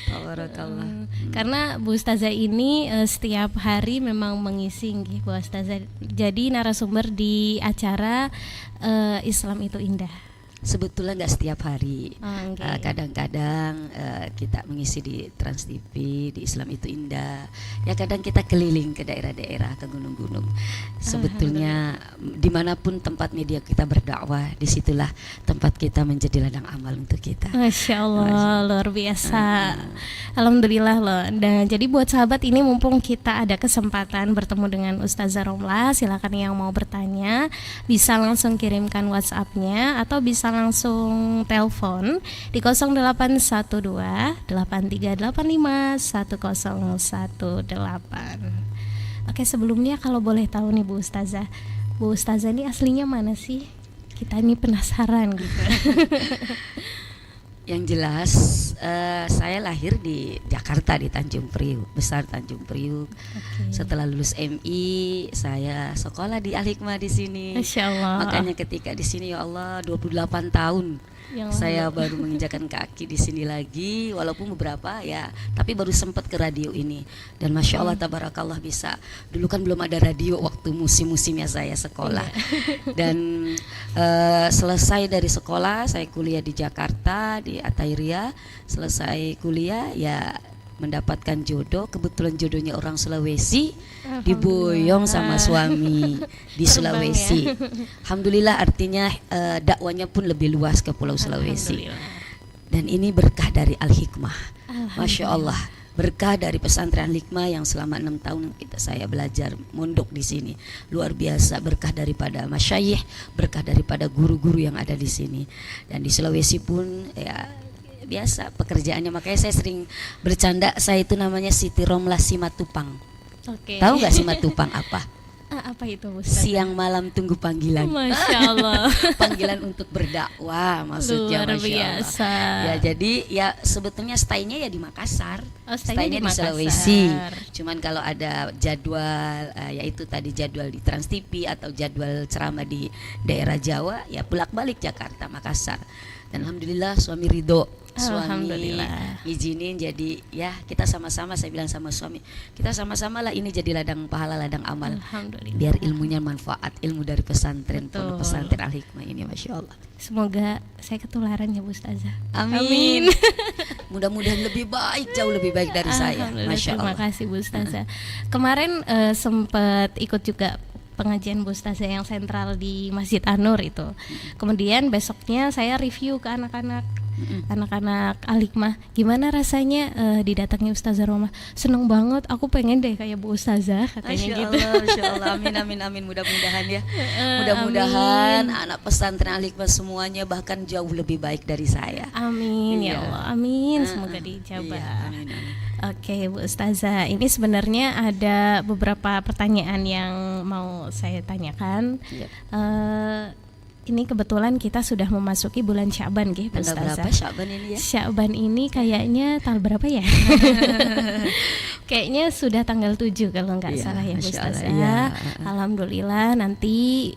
Tabarakallah. Karena Bu Ustazah ini setiap hari memang mengisi nggih Bu Ustazah. Jadi narasumber di acara Islam itu Indah. Sebetulnya nggak setiap hari. Okay. Kadang-kadang kita mengisi di Trans TV, di Islam itu Indah. Ya kadang kita keliling ke daerah-daerah, ke gunung-gunung. Sebetulnya dimanapun tempat media kita berdakwah, disitulah tempat kita menjadi ladang amal untuk kita. Masya Allah, luar biasa. Alhamdulillah loh. Dan jadi buat sahabat ini mumpung kita ada kesempatan bertemu dengan Ustazah Romlah, silakan yang mau bertanya bisa langsung kirimkan WhatsApp-nya atau bisa langsung telepon di 0812 8385 1018. Oke, sebelumnya kalau boleh tahu nih Bu Ustazah ini aslinya mana sih? Kita ini penasaran gitu. Yang jelas saya lahir di Jakarta, di Tanjung Priuk, besar Tanjung Priuk. Setelah lulus MI, saya sekolah di Al-Hikmah di sini. Masya Allah. Makanya ketika di sini ya Allah 28 tahun saya baru menginjakan kaki di sini lagi, walaupun beberapa ya, tapi baru sempat ke radio ini. Dan Masya Allah tabarakallah bisa. Dulu kan belum ada radio waktu musim-musimnya saya sekolah. Dan selesai dari sekolah saya kuliah di Jakarta di Atairia. Selesai kuliah ya mendapatkan jodoh, kebetulan jodohnya orang Sulawesi, diboyong sama suami di Sulawesi. Alhamdulillah, artinya dakwanya pun lebih luas ke Pulau Sulawesi. Dan ini berkah dari Al-Hikmah. Masya Allah, berkah dari pesantren Al-Hikmah yang selama 6 tahun saya belajar mondok di sini. Luar biasa, berkah daripada masyayikh, berkah daripada guru-guru yang ada di sini. Dan di Sulawesi pun ya biasa pekerjaannya, makanya saya sering bercanda, saya itu namanya Siti Romlah Simatupang. Tahu nggak Simatupang apa? Apa itu Ustaz? Siang malam tunggu panggilan. Masya Allah. Panggilan untuk berdakwah maksudnya. Luar Masya biasa. Allah. Ya jadi ya sebetulnya stay-nya ya di Makassar. Stay-nya di Sulawesi. Cuman kalau ada jadwal yaitu tadi jadwal di Trans TV atau jadwal ceramah di daerah Jawa, ya bolak-balik Jakarta, Makassar. Dan alhamdulillah suami ridho. Suami izinin, jadi ya kita sama-sama, saya bilang sama suami, kita sama-sama lah ini jadi ladang pahala, ladang amal, biar ilmunya manfaat, ilmu dari pesantren, pondok pesantren Al-Hikmah ini. Masya Allah, semoga saya ketularan ya Bu Ustazah. Amin. Mudah-mudahan lebih baik, jauh lebih baik dari saya. Masya Allah. Terima kasih Bu Ustazah. Kemarin sempat ikut juga pengajian Bu Ustazah yang sentral di Masjid An-Nur itu. Kemudian besoknya saya review ke anak-anak Al-Hikmah, gimana rasanya didatangi Ustazah Romlah. Seneng banget, aku pengen deh kayak Bu Ustazah, katanya gitu. Masya Allah, amin. Mudah-mudahan ya, mudah-mudahan anak pesantren Al-Hikmah semuanya bahkan jauh lebih baik dari saya. Amin ya Allah, amin. Semoga dijabah. Amin. Oke Bu Ustazah, ini sebenarnya ada beberapa pertanyaan yang mau saya tanyakan. Ini kebetulan kita sudah memasuki bulan Sya'ban nggih Bu Ustazah. Berapa Sya'ban ini ya? Sya'ban ini kayaknya tanggal berapa ya? Kayaknya sudah tanggal 7 kalau nggak salah ya Bu Ustazah. Ya. Alhamdulillah nanti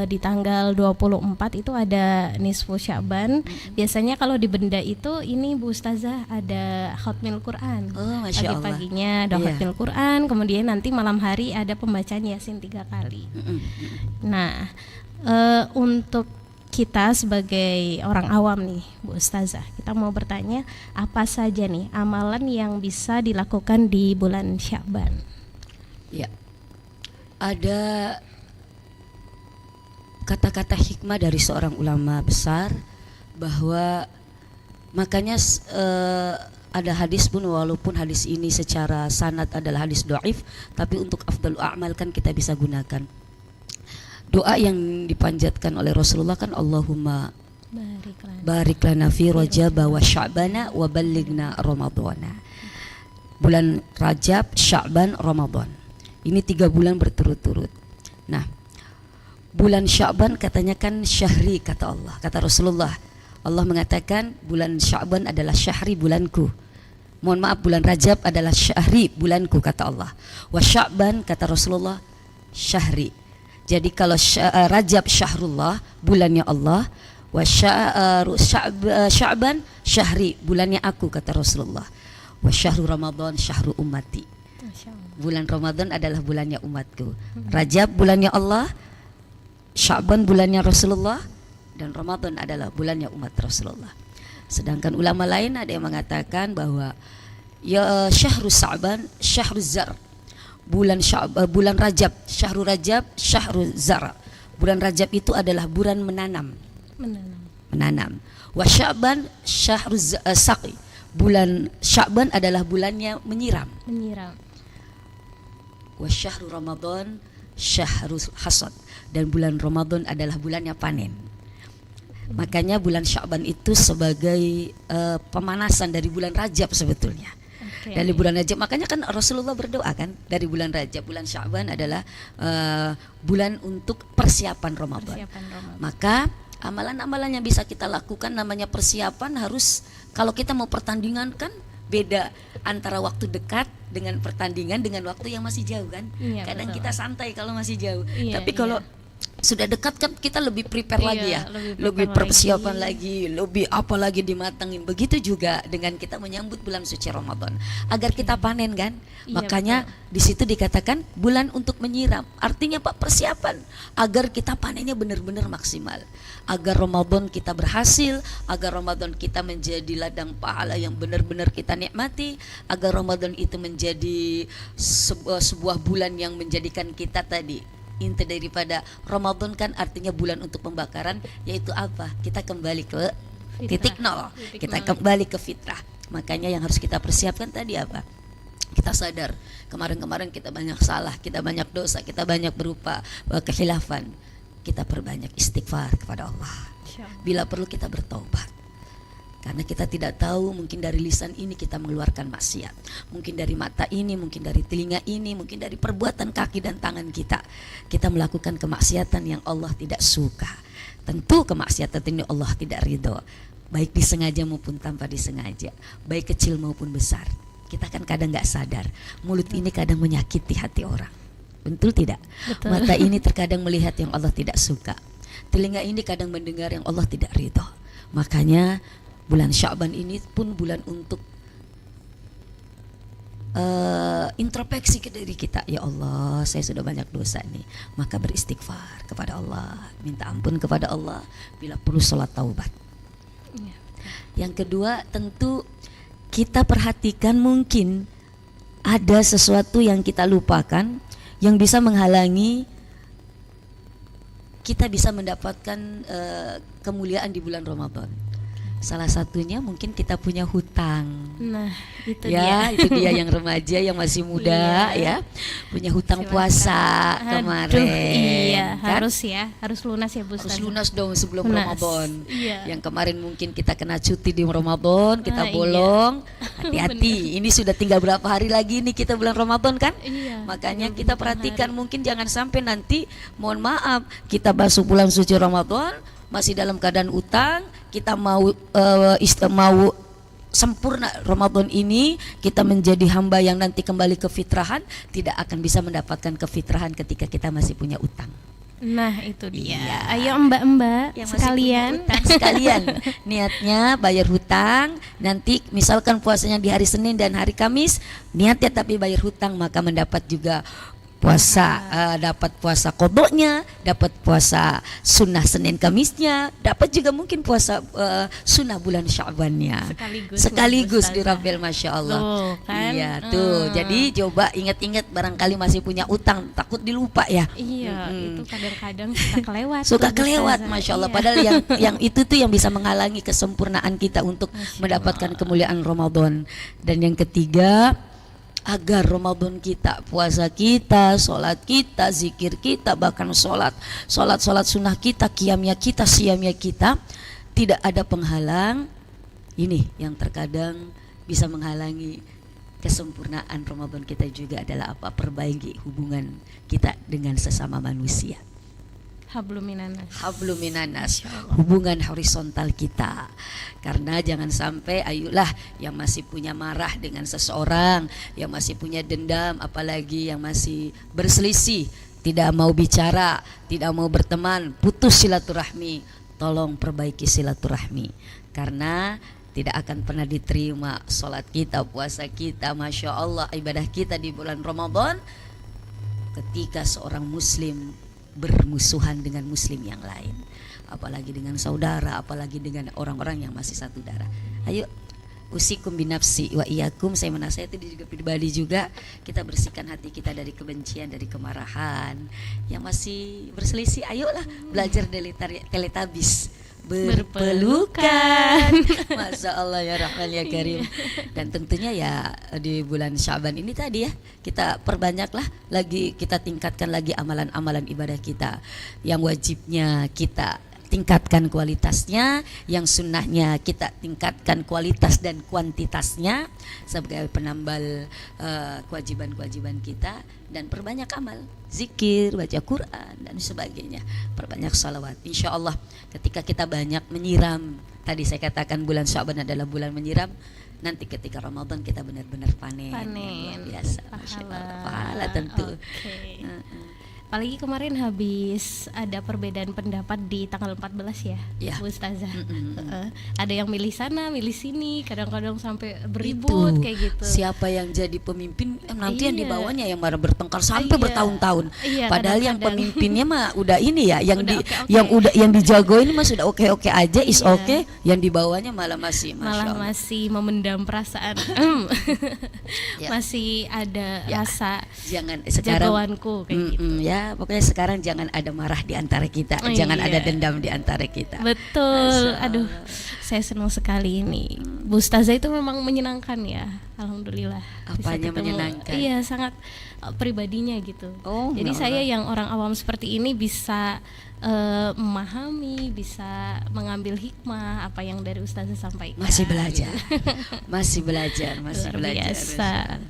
di tanggal 24 itu ada nisfu Sya'ban. Biasanya kalau di Benda itu ini Bu Ustazah ada khatmil Quran. Pagi-paginya ada khatmil Quran, kemudian nanti malam hari ada pembacaan Yasin 3 kali. Nah, untuk kita sebagai orang awam nih Bu Ustazah, kita mau bertanya apa saja nih amalan yang bisa dilakukan di bulan Sya'ban? Ya, ada kata-kata hikmah dari seorang ulama besar bahwa makanya ada hadis pun, walaupun hadis ini secara sanad adalah hadis dhaif, tapi untuk afdalul a'mal kan kita bisa gunakan. Doa yang dipanjatkan oleh Rasulullah kan Allahumma barik lana fi Rajab wa Sya'bana wa ballighna Ramadhana. Bulan Rajab, Sya'ban, Ramadan. Ini 3 bulan berturut-turut. Nah, bulan Sya'ban katanya kan syahri, kata Allah, kata Rasulullah. Allah mengatakan bulan Sya'ban adalah syahri, bulanku. Mohon maaf, bulan Rajab adalah syahri, bulanku, kata Allah. Wa Sya'ban kata Rasulullah syahri. Jadi kalau Rajab syahrullah, bulannya Allah, wa Sya'ban syahri, bulannya aku, kata Rasulullah. Wa syahru Ramadan syahru ummati. Bulan Ramadan adalah bulannya umatku. Rajab bulannya Allah, Sya'ban bulannya Rasulullah, dan Ramadan adalah bulannya umat Rasulullah. Sedangkan ulama lain ada yang mengatakan bahwa ya syahru Sya'ban syahru zar, bulan Rajab, syahru Rajab syahru zar. Bulan Rajab itu adalah bulan menanam. Wa Sya'ban syahru saqi, bulan Sya'ban adalah bulannya menyiram. Wa syahru Ramadan syahru hasad, dan bulan Ramadan adalah bulannya panen. Makanya bulan Sya'ban itu sebagai pemanasan dari bulan Rajab sebetulnya. Dari bulan Rajab, makanya kan Rasulullah berdoa kan dari bulan Rajab. Bulan Sya'ban adalah bulan untuk persiapan Ramadan. Maka amalan-amalan yang bisa kita lakukan namanya persiapan harus, kalau kita mau pertandingan kan beda antara waktu dekat dengan pertandingan dengan waktu yang masih jauh kan. Kadang kita santai kalau masih jauh, tapi kalau sudah dekat kan kita lebih prepare lagi ya, lebih persiapan lagi, lebih apa lagi dimatangin. Begitu juga dengan kita menyambut bulan suci Ramadan agar kita panen kan. Makanya di situ dikatakan bulan untuk menyiram, artinya Pak, persiapan agar kita panennya benar-benar maksimal, agar Ramadan kita berhasil, agar Ramadan kita menjadi ladang pahala yang benar-benar kita nikmati, agar Ramadan itu menjadi sebuah bulan yang menjadikan kita tadi, inti daripada Ramadan kan artinya bulan untuk pembakaran, yaitu apa? Kita kembali ke titik nol, kita kembali ke fitrah. Makanya yang harus kita persiapkan tadi apa? Kita sadar kemarin-kemarin kita banyak salah, kita banyak dosa, kita banyak berupa kehilafan. Kita perbanyak istighfar kepada Allah. Bila perlu kita bertaubat. Karena kita tidak tahu, mungkin dari lisan ini kita mengeluarkan maksiat, mungkin dari mata ini, mungkin dari telinga ini, mungkin dari perbuatan kaki dan tangan kita melakukan kemaksiatan yang Allah tidak suka. Tentu kemaksiatan ini Allah tidak ridho, baik disengaja maupun tanpa disengaja, baik kecil maupun besar. Kita kan kadang gak sadar, mulut ini kadang menyakiti hati orang, betul tidak? Betul. Mata ini terkadang melihat yang Allah tidak suka, telinga ini kadang mendengar yang Allah tidak ridho. Makanya bulan Sya'ban ini pun bulan untuk introspeksi ke diri kita. Ya Allah, saya sudah banyak dosa nih, maka beristighfar kepada Allah, minta ampun kepada Allah, bila perlu sholat taubat. Yang kedua, tentu kita perhatikan mungkin ada sesuatu yang kita lupakan yang bisa menghalangi kita bisa mendapatkan kemuliaan di bulan Ramadan. Salah satunya mungkin kita punya hutang. Nah, itu ya, itu dia yang remaja yang masih muda ya, punya hutang puasa kemarin. Iya, kan? harus lunas ya Bu. Harus lunas dong sebelum Ramadan. Yang kemarin mungkin kita kena cuti di Ramadan, kita bolong. Hati-hati, ini sudah tinggal berapa hari lagi nih kita bulan Ramadan kan? Makanya kita perhatikan mungkin jangan sampai nanti, mohon maaf, kita masuk bulan suci Ramadan masih dalam keadaan utang, kita mau sempurna Ramadan ini, kita menjadi hamba yang nanti kembali ke fitrahan, tidak akan bisa mendapatkan kefitrahan ketika kita masih punya utang. Nah itu dia. Ayo mbak-mbak sekalian niatnya bayar hutang. Nanti misalkan puasanya di hari Senin dan hari Kamis, niatnya tapi bayar hutang, maka mendapat juga puasa, dapat puasa qodoknya, dapat puasa sunnah Senin Kamisnya, dapat juga mungkin puasa sunnah bulan Sya'bannya sekaligus dirapel, Masya Allah. Kan? Iya tuh, jadi coba ingat-ingat, barangkali masih punya utang, takut dilupa ya. Iya, itu kadang-kadang suka kelewat Masya Allah. Padahal yang itu tuh yang bisa menghalangi kesempurnaan kita untuk mendapatkan kemuliaan Ramadan. Dan yang ketiga, agar Ramadan kita, puasa kita, sholat kita, zikir kita, bahkan sholat sunnah kita, qiyamnya kita, siyamnya kita, tidak ada penghalang. Ini yang terkadang bisa menghalangi kesempurnaan Ramadan kita juga adalah apa? Perbaiki hubungan kita dengan sesama manusia. Hablum minanas, hubungan horizontal kita. Karena jangan sampai, ayolah, yang masih punya marah dengan seseorang, yang masih punya dendam, apalagi yang masih berselisih, tidak mau bicara, tidak mau berteman, putus silaturahmi, tolong perbaiki silaturahmi, karena tidak akan pernah diterima sholat kita, puasa kita, Masya Allah, ibadah kita di bulan Ramadan ketika seorang muslim bermusuhan dengan muslim yang lain, apalagi dengan saudara, apalagi dengan orang-orang yang masih satu darah. Ayo, usikum binafsi wa iyakum, saya menasihati juga pribadi juga, kita bersihkan hati kita dari kebencian, dari kemarahan. Yang masih berselisih, ayolah belajar dari teletabis, berpelukan. Masya Allah ya Rahman ya Karim. Dan tentunya ya di bulan Syaban ini tadi ya, kita perbanyaklah lagi, kita tingkatkan lagi amalan-amalan ibadah kita. Yang wajibnya kita tingkatkan kualitasnya, yang sunnahnya kita tingkatkan kualitas dan kuantitasnya sebagai penambal kewajiban-kewajiban kita. Dan perbanyak amal, zikir, baca Quran dan sebagainya, perbanyak salawat. Insya Allah ketika kita banyak menyiram, tadi saya katakan bulan Sya'ban adalah bulan menyiram, nanti ketika Ramadan kita benar-benar panen. Luar biasa, Masya Allah, pahala tentu. Apalagi kemarin habis ada perbedaan pendapat di tanggal 14 ya, Bu Ustazah. Ada yang milih sana, milih sini, kadang-kadang sampai beribut kayak gitu. Siapa yang jadi pemimpin, nanti yang di bawahnya yang marah bertengkar sampai bertahun-tahun. Padahal yang pemimpinnya mah udah ini ya, yang dijago ini mah sudah oke-oke aja, oke. Yang di bawahnya malah masih masih memendam perasaan. Masih ada rasa jangan sekarang jagoanku kayak gitu. Ya, pokoknya sekarang jangan ada marah di antara kita, jangan ada dendam di antara kita. Betul. Aduh, saya senang sekali ini. Bu Ustazah itu memang menyenangkan ya. Alhamdulillah. Apanya menyenangkan? Iya, sangat pribadinya gitu. Jadi saya yang orang awam seperti ini bisa memahami, bisa mengambil hikmah apa yang dari Ustazah sampaikan. Masih belajar. Masih belajar. Biasa.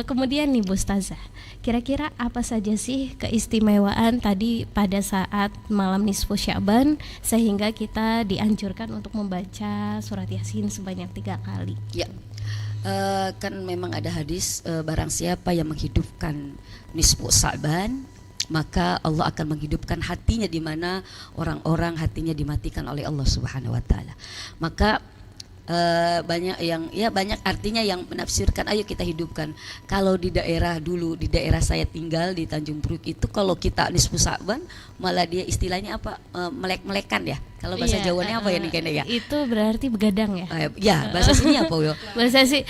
Kemudian nih Bu Ustazah, kira-kira apa saja sih keistimewaan tadi pada saat malam nisfu Sya'ban sehingga kita dianjurkan untuk membaca surat Yasin sebanyak 3 kali? Ya, kan memang ada hadis, barang siapa yang menghidupkan nisfu Sya'ban, maka Allah akan menghidupkan hatinya, di mana orang-orang hatinya dimatikan oleh Allah Subhanahu wa taala. Maka banyak artinya yang menafsirkan ayo kita hidupkan. Kalau di daerah saya tinggal di Tanjung Priuk itu, kalau kita nisfu Sya'ban malah dia istilahnya apa, melek-melekan ya. Kalau bahasa Jawanya apa ya nih kayaknya ya? Itu berarti begadang ya? Ya, bahasa sini apa yo? Bahasa sini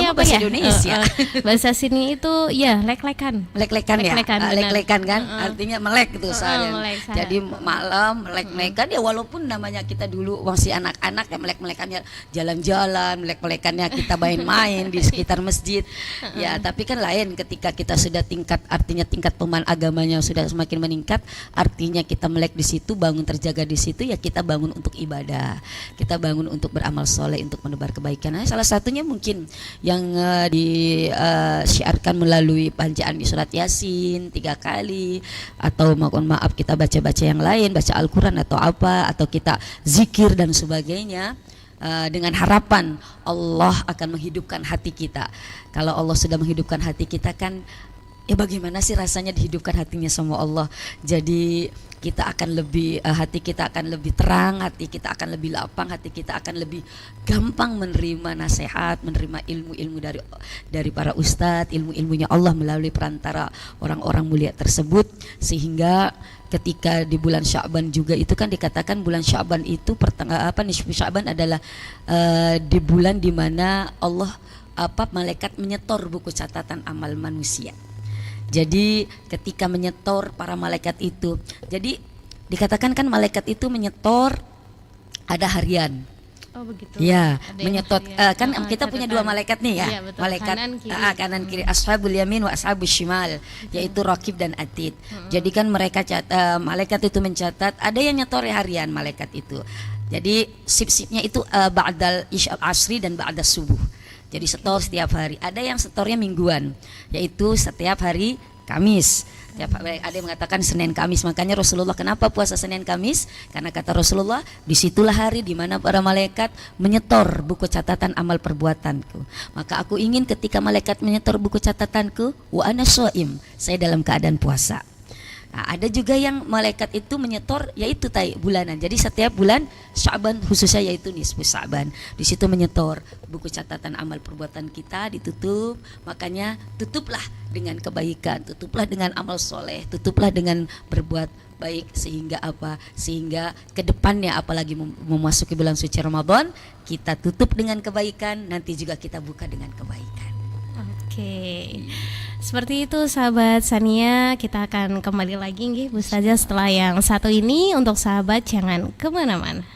apa ya? Indonesia. Bahasa sini itu ya lek-lekan. Lek-lekan ya? Lek-lekan kan? Artinya melek itu saya. Jadi malam melek-melekan ya, walaupun namanya kita dulu masih anak-anak ya, melek-melekannya jalan-jalan, melek-melekannya kita main-main di sekitar masjid. Ya, tapi kan lain ketika kita sudah artinya tingkat pemahaman agamanya sudah semakin meningkat, artinya kita melek di situ, bangun terjaga di situ ya, kita bangun untuk ibadah, kita bangun untuk beramal soleh, untuk menebar kebaikan. Nah, salah satunya mungkin yang disiarkan melalui bacaan di surat Yasin 3 kali, atau mohon maaf kita baca-baca yang lain, baca Al-Quran atau apa, atau kita zikir dan sebagainya, dengan harapan Allah akan menghidupkan hati kita. Kalau Allah sudah menghidupkan hati kita kan, ya bagaimana sih rasanya dihidupkan hatinya sama Allah. Jadi kita akan lebih, hati kita akan lebih terang, hati kita akan lebih lapang, hati kita akan lebih gampang menerima nasihat, menerima ilmu-ilmu dari para ustadz, ilmu-ilmunya Allah melalui perantara orang-orang mulia tersebut. Sehingga ketika di bulan Sya'ban juga itu kan dikatakan bulan Sya'ban itu nisfu Sya'ban adalah di bulan dimana Allah malaikat menyetor buku catatan amal manusia. Jadi ketika menyetor para malaikat itu, jadi dikatakan kan malaikat itu menyetor ada harian. Oh begitu. Ya, menyetor kan kita punya 2 malaikat nih ya. Betul. Malaikat kanan kiri, ashabul yamin wa ashabus shimal, yaitu Raqib dan Atid. Jadi kan mereka malaikat itu mencatat, ada yang nyetor harian malaikat itu. Jadi sip-sipnya itu ba'dal isya'al asri dan ba'dal subuh. Jadi setor setiap hari. Ada yang setornya mingguan, yaitu setiap hari Kamis. Ada yang mengatakan Senin Kamis. Makanya Rasulullah kenapa puasa Senin Kamis? Karena kata Rasulullah, disitulah hari di mana para malaikat menyetor buku catatan amal perbuatanku. Maka aku ingin ketika malaikat menyetor buku catatanku, wa ana shaim, saya dalam keadaan puasa. Nah, ada juga yang malaikat itu menyetor yaitu bulanan. Jadi setiap bulan Sya'ban khususnya yaitu nisfu Sya'ban. Di situ menyetor buku catatan amal perbuatan kita ditutup. Makanya tutuplah dengan kebaikan, tutuplah dengan amal soleh, tutuplah dengan berbuat baik sehingga apa? Sehingga kedepannya apalagi memasuki bulan suci Ramadan kita tutup dengan kebaikan, nanti juga kita buka dengan kebaikan. Oke. Seperti itu sahabat Sania, kita akan kembali lagi nggih Bu Ustazah setelah yang satu ini. Untuk sahabat jangan kemana-mana.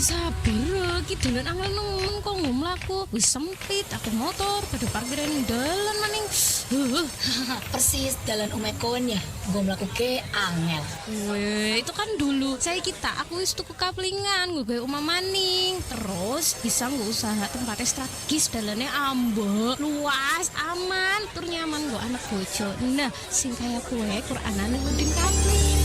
sabar iki dolan angel nemen kok mlaku. Wis sempit aku motor pada parkiran dalan maning. Persis dalan omekon ya. Gue mlaku ke angel. Weh, itu kan dulu. Saya aku wis tuku kaplingan gue omah maning. Terus bisa nggo usaha tempatnya strategis, dalane ambek, luas, aman, tur nyaman gue anak bojo. Nah, sing kaya kue Quranane Udin Kapling.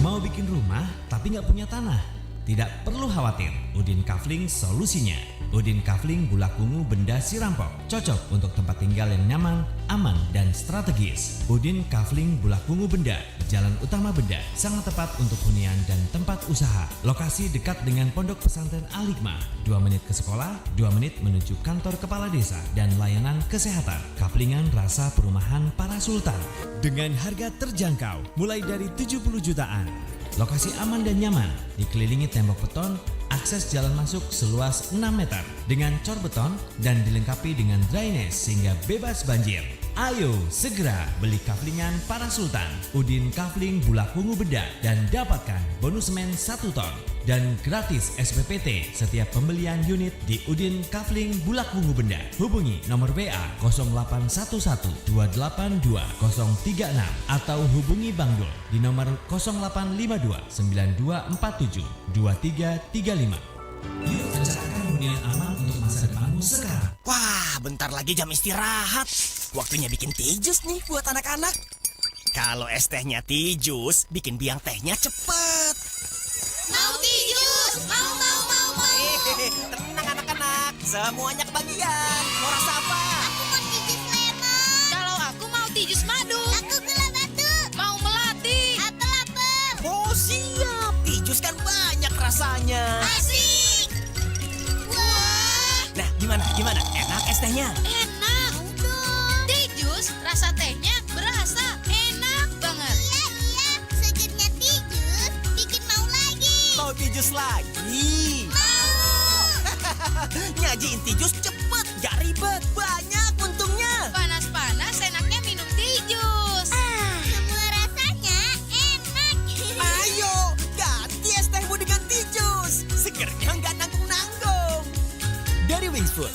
Mau bikin rumah tapi nggak punya tanah? Tidak perlu khawatir, Udin Kafling solusinya. Udin Kafling Bulakungu Benda Sirampok, cocok untuk tempat tinggal yang nyaman, aman, dan strategis. Udin Kafling Bulakungu Benda, Jalan Utama Benda, sangat tepat untuk hunian dan tempat usaha. Lokasi dekat dengan Pondok Pesantren Al-Hikmah, 2 menit ke sekolah, 2 menit menuju kantor kepala desa, dan layanan kesehatan. Kaflingan rasa perumahan para sultan. Dengan harga terjangkau, mulai dari 70 jutaan. Lokasi aman dan nyaman, dikelilingi tembok beton, akses jalan masuk seluas 6 meter dengan cor beton dan dilengkapi dengan drainase sehingga bebas banjir. Ayo segera beli kaflingan para sultan Udin Kafling Bulakungu Benda dan dapatkan bonus semen 1 ton dan gratis SPPT setiap pembelian unit di Udin Kafling Bulakungu Benda. Hubungi nomor WA 0811282036 atau hubungi Bang Dul di nomor 085292472335. Yuk rencanakan hunian aman untuk masa depanmu sekarang. Wah, bentar lagi jam istirahat. Waktunya bikin teh jus nih buat anak-anak. Kalau es tehnya teh jus, bikin biang tehnya cepet. Mau teh jus? Mau. Tenang anak-anak, semuanya kebagian. Mau rasa apa? Aku mau teh jus lemon. Kalau aku mau teh jus madu. Aku gula batu. Mau melati. Apel. Oh siap, teh jus kan banyak rasanya. Asik. Wah. Nah, gimana? Enak es tehnya? Enak. Teh jus, rasa tehnya berasa enak banget. Iya. Segernya teh jus bikin mau lagi. Mau teh jus lagi? Mau. Nyajiin teh jus cepet, gak ribet, banyak untungnya. Panas-panas enaknya minum teh jus. Semua rasanya enak. Ayo, ganti es tehmu dengan teh jus. Segernya nggak nanggung-nanggung. Dari Wings Food.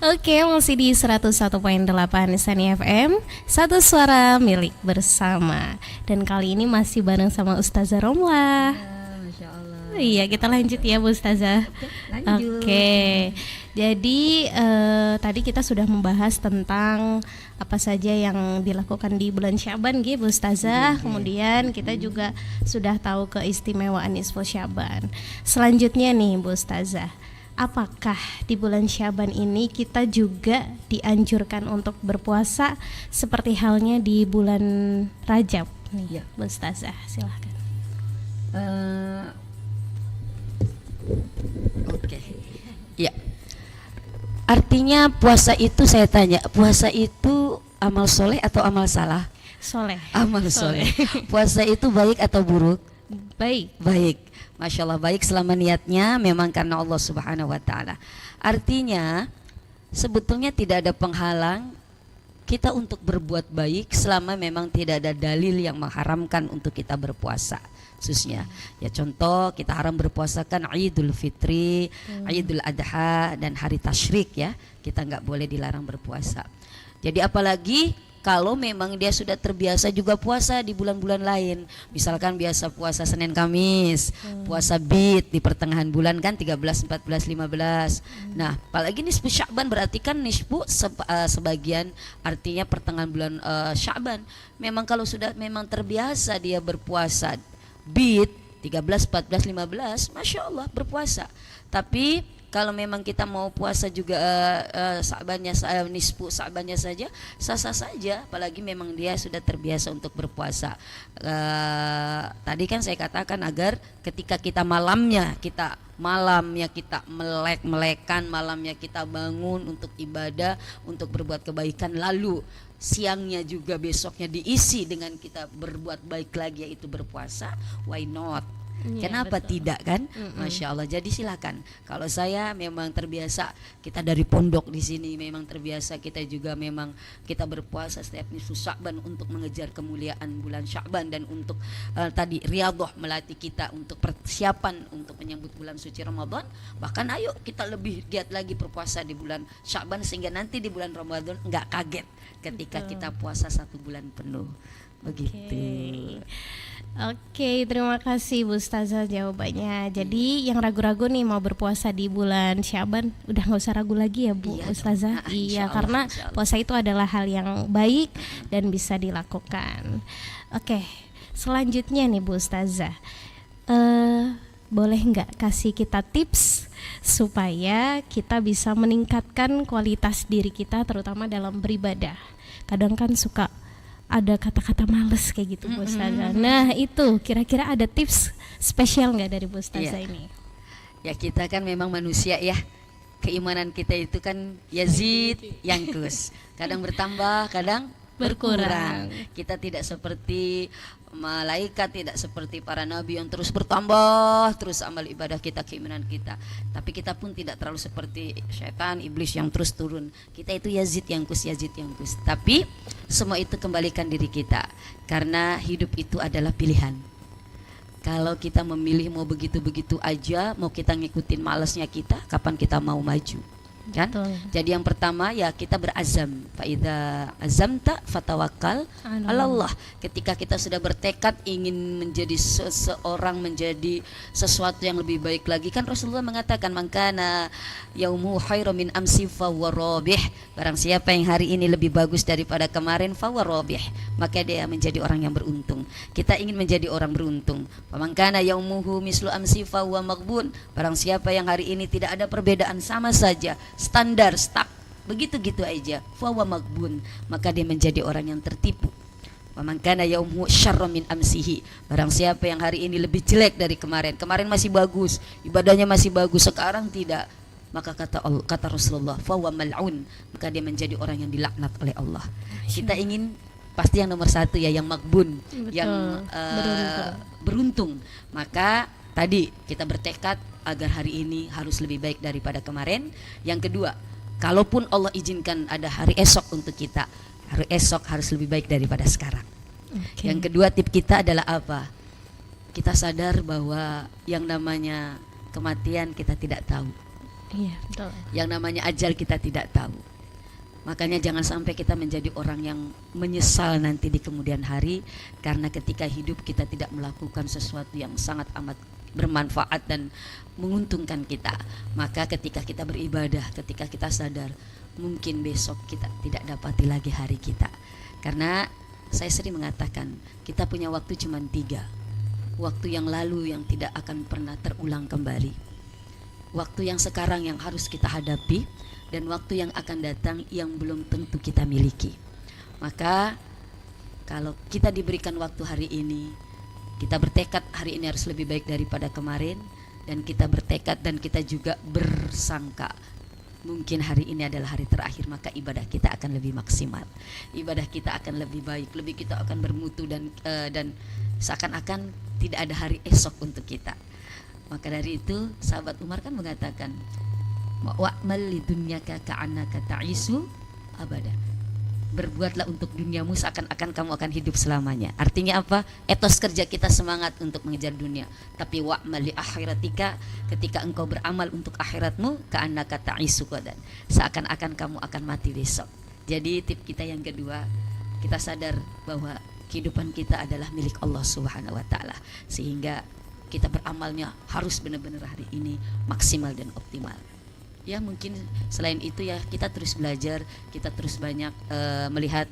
Oke, masih di 101.8 Sani FM, satu suara milik bersama. Dan kali ini masih bareng sama Ustazah Romlah. Masya Allah. Iya, kita lanjut ya Bu Ustazah. Lanjut. Oke. Jadi tadi kita sudah membahas tentang apa saja yang dilakukan di bulan Syaban gitu Bu Ustazah. Kemudian kita juga sudah tahu keistimewaan nisfu Syaban. Selanjutnya nih Bu Ustazah, apakah di bulan Syaban ini kita juga dianjurkan untuk berpuasa seperti halnya di bulan Rajab nih Ya. Bu Ustazah, silahkan. Oke. Ya. Artinya puasa itu, saya tanya, puasa itu amal soleh atau amal salah? Soleh. Amal soleh. Puasa itu baik atau buruk? Baik. Baik. Masya Allah, baik selama niatnya memang karena Allah Subhanahu wa Ta'ala. Artinya sebetulnya tidak ada penghalang kita untuk berbuat baik selama memang tidak ada dalil yang mengharamkan untuk kita berpuasa. Khususnya ya, contoh kita haram berpuasa kan Idul Fitri, Idul Adha dan hari tasyrik ya, kita nggak boleh dilarang berpuasa. Jadi apalagi kalau memang dia sudah terbiasa juga puasa di bulan-bulan lain, misalkan biasa puasa Senin Kamis, puasa Bid di pertengahan bulan kan 13, 14, 15. Nah, apalagi nisfu Sya'ban berarti kan nisfu sebagian, artinya pertengahan bulan Sya'ban. Memang kalau sudah memang terbiasa dia berpuasa Bid 13, 14, 15, Masya Allah berpuasa. Tapi kalau memang kita mau puasa juga Sya'bannya, nisfu Sya'bannya saja sah-sah saja, apalagi memang dia sudah terbiasa untuk berpuasa. Tadi kan saya katakan agar ketika kita malamnya kita melek-melekan, malamnya kita bangun untuk ibadah, untuk berbuat kebaikan, lalu siangnya juga besoknya diisi dengan kita berbuat baik lagi yaitu berpuasa, why not? Kenapa tidak kan? Masya Allah. Jadi silakan. Kalau saya memang terbiasa, kita dari pondok di sini memang terbiasa, kita juga memang kita berpuasa setiap nisfu Sya'ban untuk mengejar kemuliaan bulan Sya'ban dan untuk tadi riyadhah, melatih kita untuk persiapan untuk menyambut bulan suci Ramadan. Bahkan ayo kita lebih giat lagi berpuasa di bulan Sya'ban sehingga nanti di bulan Ramadan enggak kaget ketika kita puasa 1 bulan penuh. Begitu. Oke, terima kasih Bu Ustazah jawabannya. Jadi yang ragu-ragu nih mau berpuasa di bulan Syaban, udah nggak usah ragu lagi ya Bu Ustazah. Iya, karena puasa itu adalah hal yang baik dan bisa dilakukan. Oke, selanjutnya nih Bu Ustazah, boleh nggak kasih kita tips supaya kita bisa meningkatkan kualitas diri kita terutama dalam beribadah? Kadang kan suka ada kata-kata males kayak gitu Bu Ustazah. Nah itu kira-kira ada tips spesial nggak dari Bu Ustazah ini? Ya kita kan memang manusia ya, keimanan kita itu kan yazid yangkus, kadang bertambah kadang berkurang. Kita tidak seperti malaikat, tidak seperti para nabi yang terus bertambah terus amal ibadah kita, keimanan kita. Tapi kita pun tidak terlalu seperti syaitan, iblis yang terus turun. Kita itu yazid yangkus. Tapi semua itu kembalikan diri kita, karena hidup itu adalah pilihan. Kalau kita memilih mau begitu-begitu aja, mau kita ngikutin malasnya kita, kapan kita mau maju? Kan? Betul. Jadi yang pertama ya kita berazam. Faidza azamta fatawakkal 'ala Allah. Ketika kita sudah bertekad ingin menjadi seseorang, menjadi sesuatu yang lebih baik lagi, kan Rasulullah mengatakan mangkana yaumu khairum min amsi fahuwa rabih. Barang siapa yang hari ini lebih bagus daripada kemarin fahuwa rabih, maka dia menjadi orang yang beruntung. Kita ingin menjadi orang beruntung. Mangkana yaumuhu mislu amsi fahuwa maghbun. Barang siapa yang hari ini tidak ada perbedaan, sama saja, standar, stuck, begitu-gitu aja, fawa magbun, maka dia menjadi orang yang tertipu. Wa man kana yaumuhu syarrum min amsihi. Barang siapa yang hari ini lebih jelek dari kemarin masih bagus, ibadahnya masih bagus, sekarang tidak, maka kata Rasulullah, fawa mal'un, maka dia menjadi orang yang dilaknat oleh Allah. Kita ingin pasti yang nomor satu ya, yang magbun. Betul. Yang beruntung. Maka tadi kita bertekad agar hari ini harus lebih baik daripada kemarin. Yang kedua, kalaupun Allah izinkan ada hari esok untuk kita, hari esok harus lebih baik daripada sekarang. Yang kedua, tip kita adalah apa? Kita sadar bahwa yang namanya kematian kita tidak tahu. Iya, betul. Yang namanya ajal kita tidak tahu. Makanya jangan sampai kita menjadi orang yang menyesal nanti di kemudian hari, karena ketika hidup kita tidak melakukan sesuatu yang sangat amat bermanfaat dan menguntungkan kita. Maka ketika kita beribadah, ketika kita sadar, mungkin besok kita tidak dapati lagi hari kita. Karena saya sering mengatakan, kita punya waktu cuma 3. Waktu yang lalu yang tidak akan pernah terulang kembali, waktu yang sekarang yang harus kita hadapi, dan waktu yang akan datang yang belum tentu kita miliki. Maka kalau kita diberikan waktu hari ini, kita bertekad hari ini harus lebih baik daripada kemarin, dan kita bertekad dan kita juga bersangka mungkin hari ini adalah hari terakhir, maka ibadah kita akan lebih maksimal, ibadah kita akan lebih baik, kita akan bermutu, dan seakan-akan tidak ada hari esok untuk kita. Maka dari itu sahabat Umar kan mengatakan, wa'mal lidunyaka ka'annaka ta'isu abada. Berbuatlah untuk duniamu seakan-akan kamu akan hidup selamanya. Artinya apa? Etos kerja kita semangat untuk mengejar dunia, tapi wa'mal li akhiratika, ketika engkau beramal untuk akhiratmu, ka'annaka ta'isu qadan, seakan-akan kamu akan mati besok. Jadi tip kita yang kedua, kita sadar bahwa kehidupan kita adalah milik Allah Subhanahu wa taala, sehingga kita beramalnya harus benar-benar hari ini maksimal dan optimal. Ya mungkin selain itu ya kita terus belajar, kita terus banyak melihat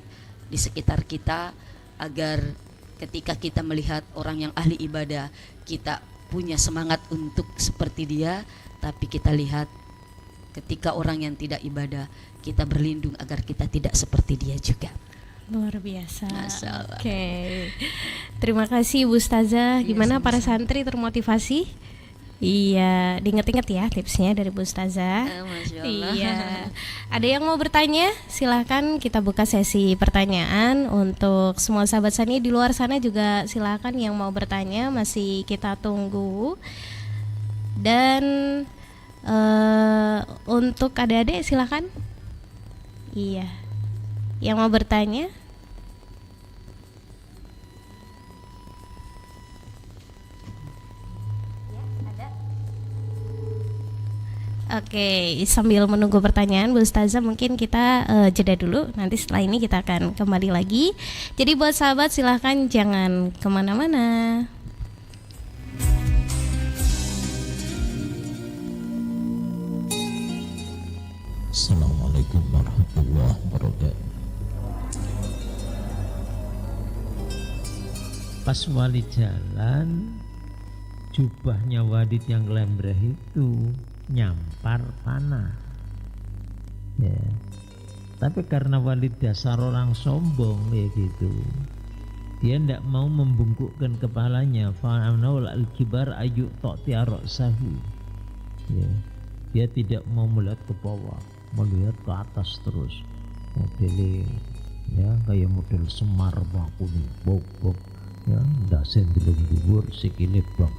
di sekitar kita, agar ketika kita melihat orang yang ahli ibadah, kita punya semangat untuk seperti dia. Tapi kita lihat ketika orang yang tidak ibadah, kita berlindung agar kita tidak seperti dia juga. Luar biasa. Oke. Terima kasih Bu Ustazah. Gimana para santri termotivasi? Iya, diinget-inget ya tipsnya dari Bu Ustazah. Masya Allah. Iya. Ada yang mau bertanya? Silahkan kita buka sesi pertanyaan untuk semua sahabat Sani di luar sana juga. Silahkan yang mau bertanya, masih kita tunggu. Dan untuk adik-adik silahkan. Iya. Yang mau bertanya? Oke, sambil menunggu pertanyaan Bu Ustazah, mungkin kita jeda dulu. Nanti setelah ini kita akan kembali lagi. Jadi buat sahabat silahkan jangan kemana-mana. Assalamualaikum warahmatullahi wabarakatuh. Pas Walid jalan, jubahnya Walid yang lembreh itu nyampar panah. Ya. Tapi karena Walid dasar orang sombong ya gitu, dia tidak mau membungkukkan kepalanya. Fa'amnaul al-kibar ayu to'tiarok sahu. Ya. Dia tidak mau melihat ke bawah, melihat ke atas terus. Modelnya ya kayak model Semar baku nih, bok ya, dasen deleng dhuwur, sikile bak.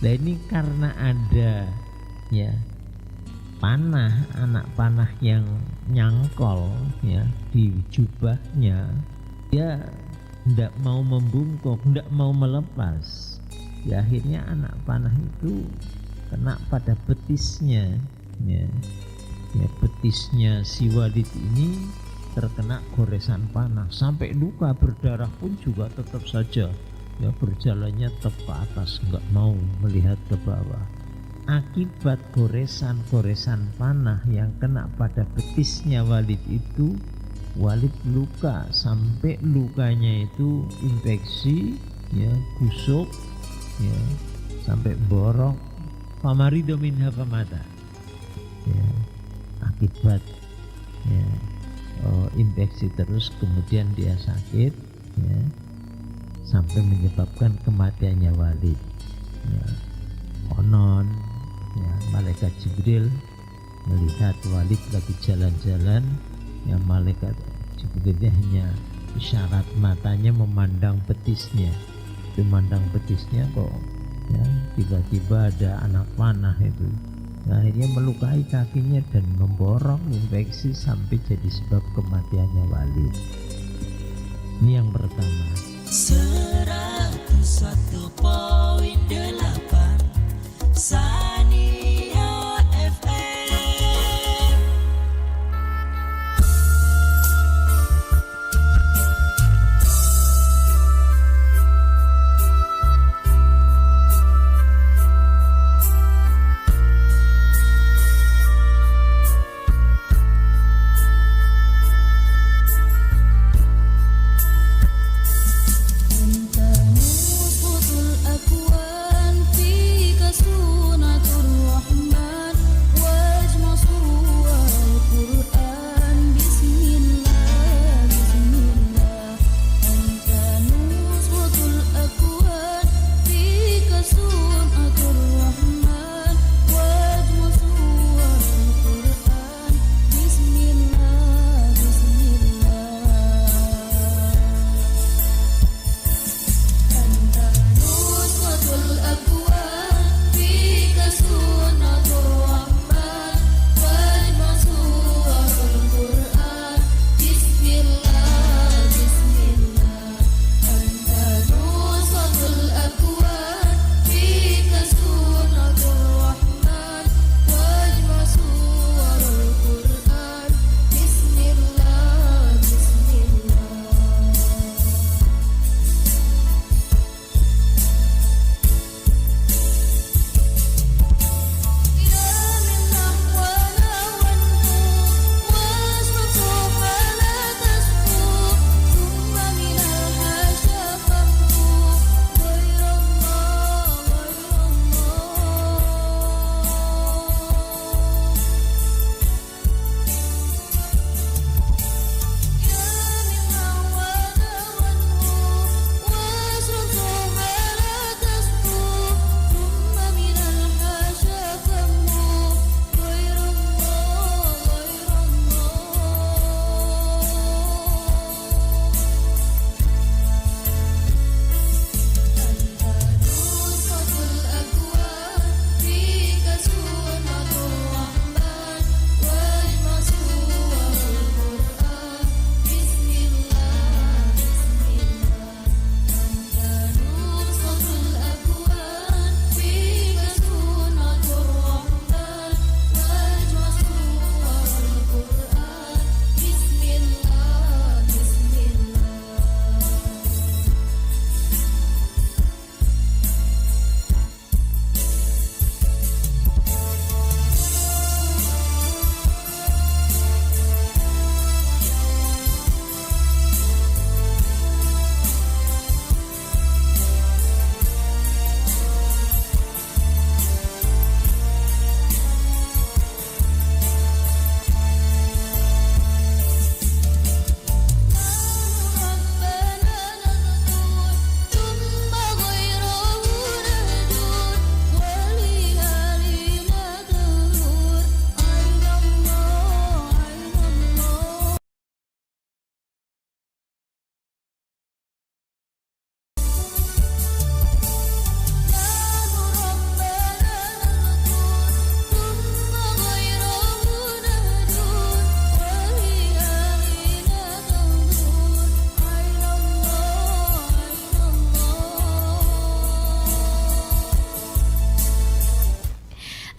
Nah ini karena ada ya panah, anak panah yang nyangkol ya di jubahnya, dia tidak mau membungkuk, tidak mau melepas. Ya akhirnya anak panah itu kena pada betisnya ya. Ya betisnya si Walid ini terkena goresan panah sampai luka, berdarah pun juga tetap saja ya berjalannya tetap ke atas, nggak mau melihat ke bawah. Akibat goresan panah yang kena pada betisnya Walid itu, Walid luka sampai lukanya itu infeksi ya, busuk ya, sampai borok. Famarido minha famata ya, akibat ya, infeksi terus, kemudian dia sakit ya, sampai menyebabkan kematiannya Walid ya. Konon ya, malaikat Jibril melihat Walid lagi jalan-jalan ya, malaikat Jibril hanya isyarat matanya memandang betisnya, memandang betisnya kok ya, tiba-tiba ada anak panah itu ya, akhirnya melukai kakinya dan memborong infeksi sampai jadi sebab kematiannya Walid. Ini yang pertama. 101.8 Sania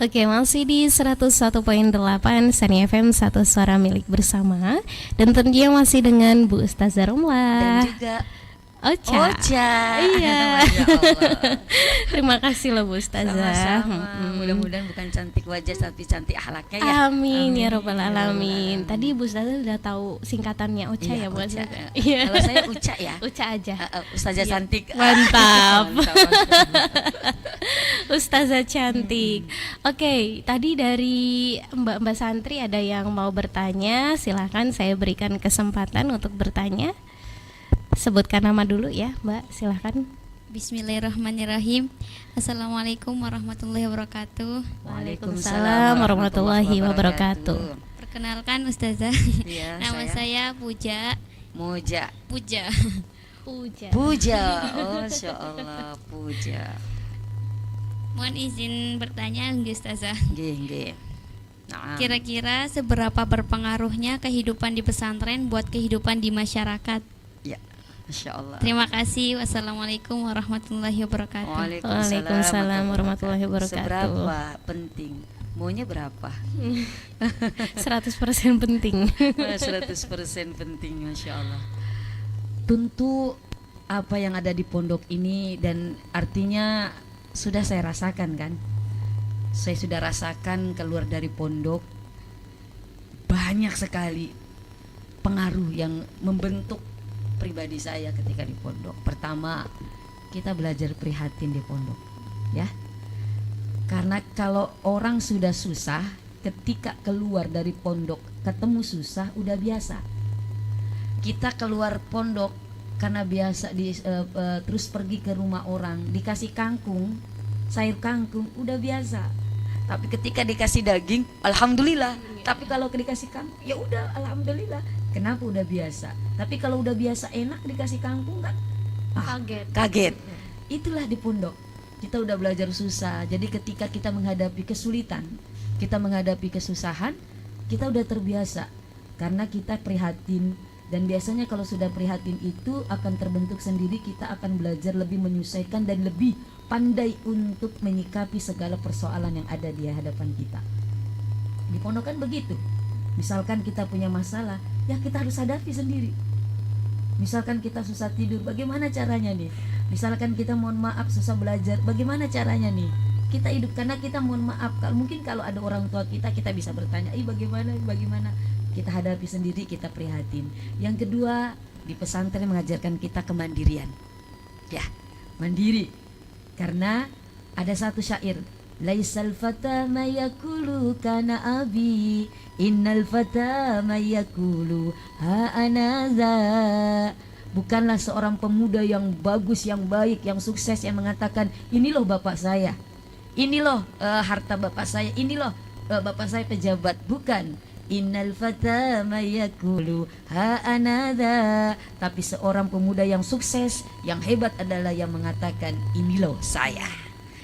Oke, masih di 101.8 Sani FM, satu suara milik bersama. Dan tentunya masih dengan Bu Ustazah Dan Romlah juga Ocha. Iya. Masya Allah. Terima kasih loh Bu Ustazah. Sama-sama. Mudah-mudahan bukan cantik wajah tapi cantik akhlaknya ya. Amin ya robbal Ya Rabbal alamin. Alamin. Tadi Bu Ustazah udah tahu singkatannya Ocha ya Bu Uca. Ustazah? Iya. Kalau saya Uca ya. Uca aja. Ustazah Iya. cantik. Mantap. Mantap. Ustazah cantik. Oke, tadi dari Mbak Santri ada yang mau bertanya, silahkan saya berikan kesempatan untuk bertanya. Sebutkan nama dulu ya, Mbak, silahkan. Bismillahirrahmanirrahim. Assalamualaikum warahmatullahi wabarakatuh. Waalaikumsalam warahmatullahi wabarakatuh. Perkenalkan Ustazah. Iya, Nama saya Puja. Moja. Puja. Puja. Oh, Masya Allah, Puja. Mohon izin bertanya Ustazah. Nggih. Nah, Kira-kira seberapa berpengaruhnya kehidupan di pesantren buat kehidupan di masyarakat? ya, Masya Allah. Terima kasih. Wassalamualaikum warahmatullahi wabarakatuh. Waalaikumsalam warahmatullahi wabarakatuh. Seberapa penting? Maunya berapa? 100% penting. 100% penting, Masya Allah. Tentu apa yang ada di pondok ini dan artinya sudah saya rasakan kan. Saya sudah rasakan keluar dari pondok banyak sekali pengaruh yang membentuk pribadi saya ketika di pondok. Pertama, kita belajar prihatin di pondok, ya. Karena kalau orang sudah susah, ketika keluar dari pondok ketemu susah, udah biasa. Kita keluar pondok karena biasa terus pergi ke rumah orang, dikasih kangkung, sayur kangkung, udah biasa. Tapi ketika dikasih daging, alhamdulillah. Tapi kalau dikasih kangkung, ya udah alhamdulillah. Kenapa udah biasa? Tapi kalau udah biasa enak dikasih kangkung kan? Kaget. Itulah di pondok. Kita udah belajar susah. Jadi ketika kita menghadapi kesulitan, kita menghadapi kesusahan, kita udah terbiasa. Karena kita prihatin. Dan biasanya kalau sudah prihatin itu akan terbentuk sendiri, kita akan belajar lebih menyesuaikan dan lebih pandai untuk menyikapi segala persoalan yang ada di hadapan kita. Di pondok kan begitu. Misalkan kita punya masalah, ya kita harus hadapi sendiri. Misalkan kita susah tidur, bagaimana caranya nih? Misalkan kita mohon maaf susah belajar, bagaimana caranya nih? Kita hidup karena kita mohon maaf. Mungkin kalau ada orang tua kita bisa bertanya, bagaimana? Kita hadapi sendiri, kita prihatin. Yang kedua, di pesantren mengajarkan kita kemandirian. Ya, mandiri. Karena ada satu syair, laisal fata ma yakulu kana abi, innal fata ma yakulu ha anaza. Bukanlah seorang pemuda yang bagus, yang baik, yang sukses yang mengatakan, ini loh bapak saya, ini loh harta bapak saya, ini loh bapak saya pejabat. Bukan. Innal fata ma yakulu ha anada. Tapi seorang pemuda yang sukses, yang hebat adalah yang mengatakan, ini loh saya.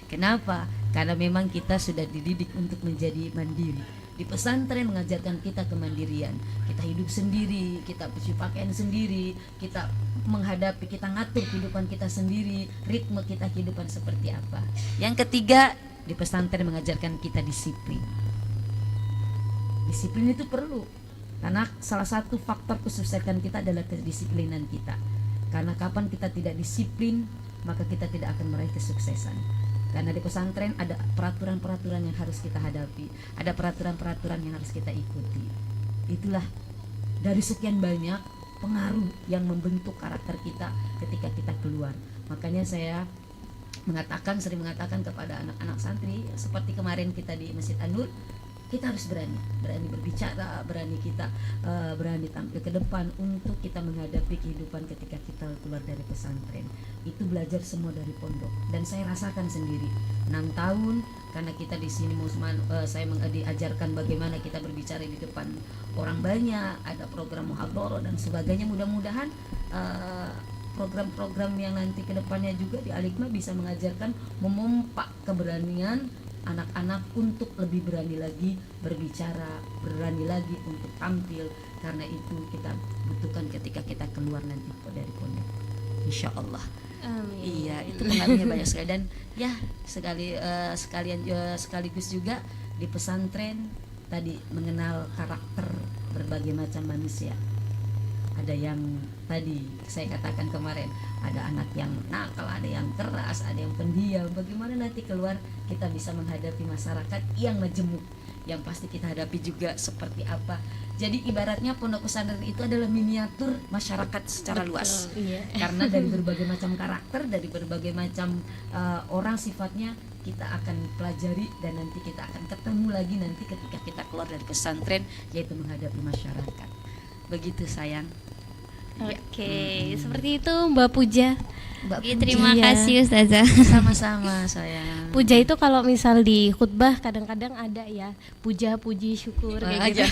Kenapa? Karena memang kita sudah dididik untuk menjadi mandiri. Di pesantren mengajarkan kita kemandirian. Kita hidup sendiri, kita cuci pakaian sendiri, kita menghadapi, kita ngatur kehidupan kita sendiri, ritme kita kehidupan seperti apa. Yang ketiga, di pesantren mengajarkan kita disiplin. Disiplin itu perlu, karena salah satu faktor kesuksesan kita adalah kedisiplinan kita. Karena kapan kita tidak disiplin, maka kita tidak akan meraih kesuksesan. Karena di pesantren ada peraturan-peraturan yang harus kita hadapi, ada peraturan-peraturan yang harus kita ikuti. Itulah dari sekian banyak pengaruh yang membentuk karakter kita ketika kita keluar. Makanya saya sering mengatakan kepada anak-anak santri, seperti kemarin kita di Masjid An-Nur, kita harus berani berbicara, berani tampil ke depan untuk kita menghadapi kehidupan ketika kita keluar dari pesantren. Itu belajar semua dari pondok, dan saya rasakan sendiri 6 tahun karena kita di sini saya diajarkan bagaimana kita berbicara di depan orang banyak, ada program muhadharah dan sebagainya. Mudah-mudahan program-program yang nanti ke depannya juga di Al-Hikmah bisa mengajarkan, memompak keberanian anak-anak untuk lebih berani lagi berbicara, berani lagi untuk tampil, karena itu kita butuhkan ketika kita keluar nanti dari pondok, insya Allah. Amin. Iya, itu pengaruhnya banyak sekali. Dan ya sekaligus juga di pesantren tadi mengenal karakter berbagai macam manusia. Ada yang tadi saya katakan kemarin, ada anak yang nakal, ada yang keras, ada yang pendiam. Bagaimana nanti keluar kita bisa menghadapi masyarakat yang majemuk, yang pasti kita hadapi juga seperti apa. Jadi ibaratnya pondok pesantren itu adalah miniatur masyarakat secara luas. Iya. Karena dari berbagai macam karakter, dari berbagai macam orang sifatnya kita akan pelajari, dan nanti kita akan ketemu lagi nanti ketika kita keluar dari pesantren, yaitu menghadapi masyarakat. Begitu sayang. Oke, seperti itu Mbak Puja. Mbak Oke, terima Puja. kasih Ustazah. Sama-sama sayang. Puja itu kalau misal di khutbah kadang-kadang ada ya, puja, puji, syukur kayak gitu. Aja.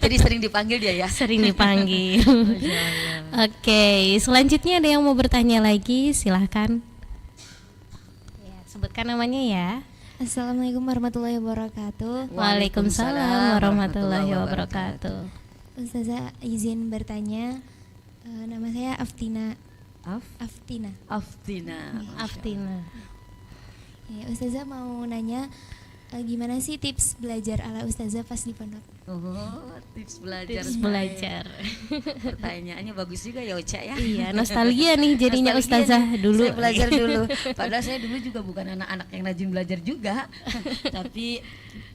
Jadi sering dipanggil dia ya. Sering dipanggil. Oke, selanjutnya ada yang mau bertanya lagi, silahkan. Ya, sebutkan namanya ya. Assalamualaikum warahmatullahi wabarakatuh. Waalaikumsalam warahmatullahi wabarakatuh. Ustazah izin bertanya, nama saya Aftina. Aftina. Aftina. Ya, Ustazah mau nanya, gimana sih tips belajar ala Ustazah pas di pondok? Oh, tips belajar. Tips belajar. Pertanyaannya bagus juga ya Ocha ya. Iya, nostalgia nih jadinya Nostalgia Ustazah nih. dulu. Saya belajar dulu. Padahal saya dulu juga bukan anak-anak yang rajin belajar juga. Tapi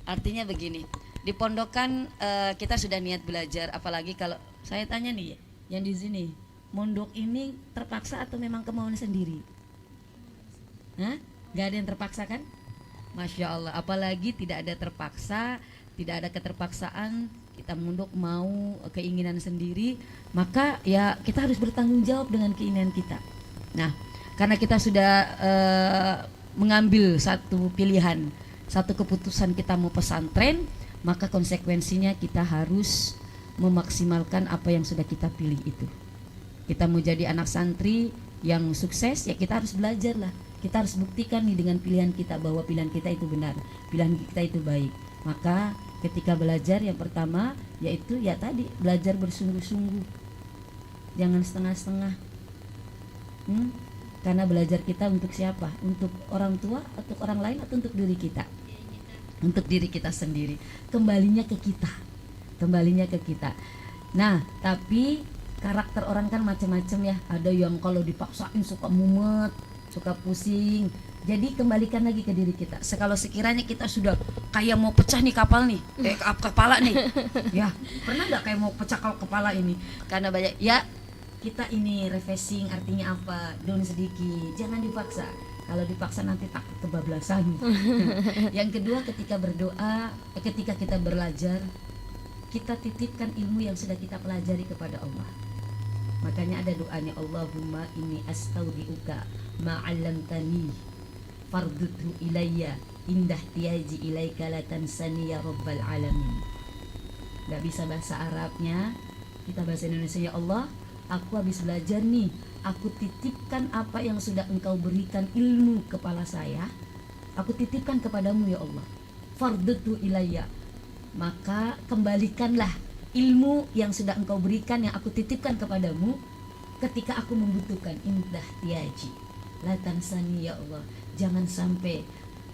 artinya begini, di pondokan kita sudah niat belajar, apalagi kalau saya tanya nih yang di sini, mondok ini terpaksa atau memang kemauan sendiri? Hah? Gak ada yang terpaksa kan? Masya Allah, apalagi tidak ada terpaksa, tidak ada keterpaksaan, kita mondok mau keinginan sendiri, maka ya kita harus bertanggung jawab dengan keinginan kita. Nah, karena kita sudah mengambil satu pilihan, satu keputusan kita mau pesantren, maka konsekuensinya kita harus memaksimalkan apa yang sudah kita pilih itu. Kita mau jadi anak santri yang sukses, ya kita harus belajar lah. Kita harus buktikan nih dengan pilihan kita bahwa pilihan kita itu benar, pilihan kita itu baik. Maka ketika belajar yang pertama yaitu ya tadi belajar bersungguh-sungguh, jangan setengah-setengah. Karena belajar kita untuk siapa? Untuk orang tua, untuk orang lain, atau untuk diri kita? Untuk diri kita sendiri. Kembalinya ke kita. Nah, tapi karakter orang kan macam-macam ya. Ada yang kalau dipaksain suka mumet, suka pusing. Jadi kembalikan lagi ke diri kita. Kalau sekiranya kita sudah kayak mau pecah nih kapal nih, kepala nih, ya pernah nggak kayak mau pecah kalau kepala ini? Karena banyak ya kita ini refreshing, artinya apa? Down sedikit, jangan dipaksa. Kalau dipaksa nanti takut kebablasan. Yang kedua, ketika berdoa, ketika kita belajar, kita titipkan ilmu yang sudah kita pelajari kepada Allah. Makanya ada doanya, Allahumma inni astaudiuka ma'allamtani farduthu ilayya indah tiyaji ilaika la tansani ya rabbal alamin. Gak bisa bahasa Arabnya, kita bahasa Indonesia. Ya Allah, aku habis belajar nih, aku titipkan apa yang sudah engkau berikan ilmu kepala saya, aku titipkan kepadamu ya Allah. Farduthu ilayya, maka kembalikanlah ilmu yang sudah engkau berikan, yang aku titipkan kepadamu ketika aku membutuhkan. Indah tiaji la tansani ya Allah, jangan sampai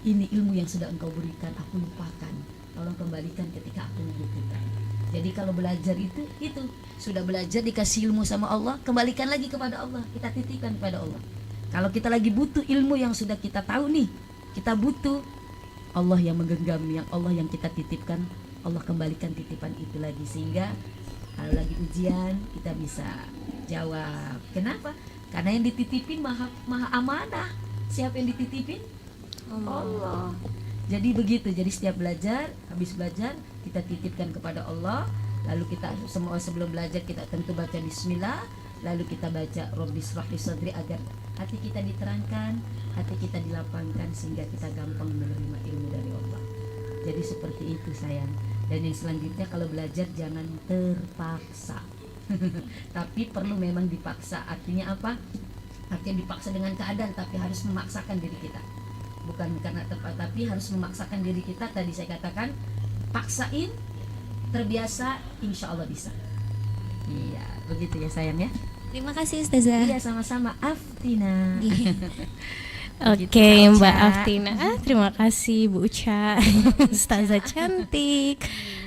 ini ilmu yang sudah engkau berikan aku lupakan, tolong kembalikan ketika aku membutuhkan. Jadi kalau belajar itu sudah belajar, dikasih ilmu sama Allah, kembalikan lagi kepada Allah, kita titipkan kepada Allah. Kalau kita lagi butuh ilmu yang sudah kita tahu nih, kita butuh, Allah yang menggenggam, yang Allah yang kita titipkan, Allah kembalikan titipan itu lagi, sehingga kalau lagi ujian kita bisa jawab. Kenapa? Karena yang dititipin maha amanah. Siapa yang dititipin? Allah. Jadi begitu. Jadi setiap belajar, habis belajar kita titipkan kepada Allah. Lalu kita semua sebelum belajar kita tentu baca bismillah. Lalu kita baca Rabbi shrah li sadri, agar hati kita diterangkan, hati kita dilapangkan, sehingga kita gampang menerima ilmu dari Allah. Jadi seperti itu sayang. Dan yang selanjutnya, kalau belajar jangan terpaksa. Tapi perlu memang dipaksa. Artinya apa? Artinya dipaksa dengan keadaan, tapi harus memaksakan diri kita. Bukan karena terpaksa, tapi harus memaksakan diri kita. Tadi saya katakan, paksain, terbiasa, insya Allah bisa. Iya, begitu ya sayang ya. Terima kasih Ustazah. Iya, sama-sama Aftina. Oke, Mbak Aftina. Terima kasih Bu Uca. Ustazah cantik.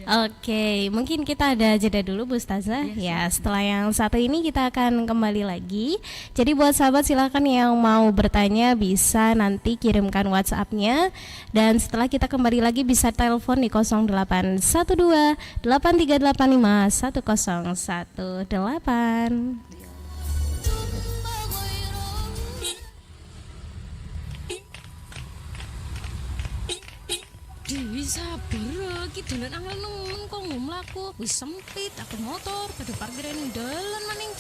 Oke, mungkin kita ada jeda dulu Bu Ustazah. Ya, setelah yang satu ini kita akan kembali lagi. Jadi buat sahabat silakan yang mau bertanya bisa nanti kirimkan WhatsApp-nya, dan setelah kita kembali lagi bisa telepon di 0812 8385 1018. Dewi sabar, iki dalan angel nemen kok mlaku. Wis sempit, aku motor pada parkiran dalan maning.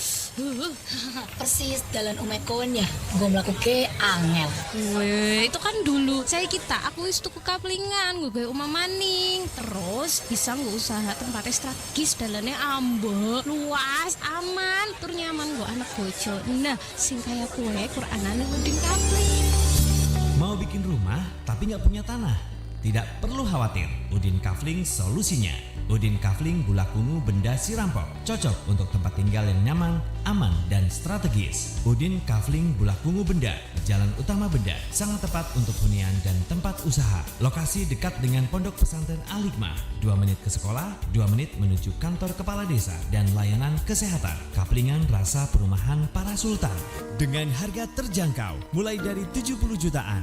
Persis dalan umekon ya, gue melaku ke angel. Weh, itu kan dulu. Saya aku wis tuku kaplingan, gue gawe omah maning. Terus bisa gue usaha tempatnya strategis, dalannya ambek, luas, aman, tur nyaman gue anak bojo. Nah, sing kaya kue Quranane Udin Kafling. Mau bikin rumah tapi nggak punya tanah? Tidak perlu khawatir, Udin Kafling solusinya. Udin Kafling Bulakungu Benda Sirampok, cocok untuk tempat tinggal yang nyaman, aman, dan strategis. Udin Kafling Bulakungu Benda, Jalan Utama Benda, sangat tepat untuk hunian dan tempat usaha. Lokasi dekat dengan Pondok Pesantren Al-Hikmah, 2 menit ke sekolah, 2 menit menuju kantor kepala desa, dan layanan kesehatan. Kaplingan rasa perumahan para sultan. Dengan harga terjangkau, mulai dari 70 jutaan.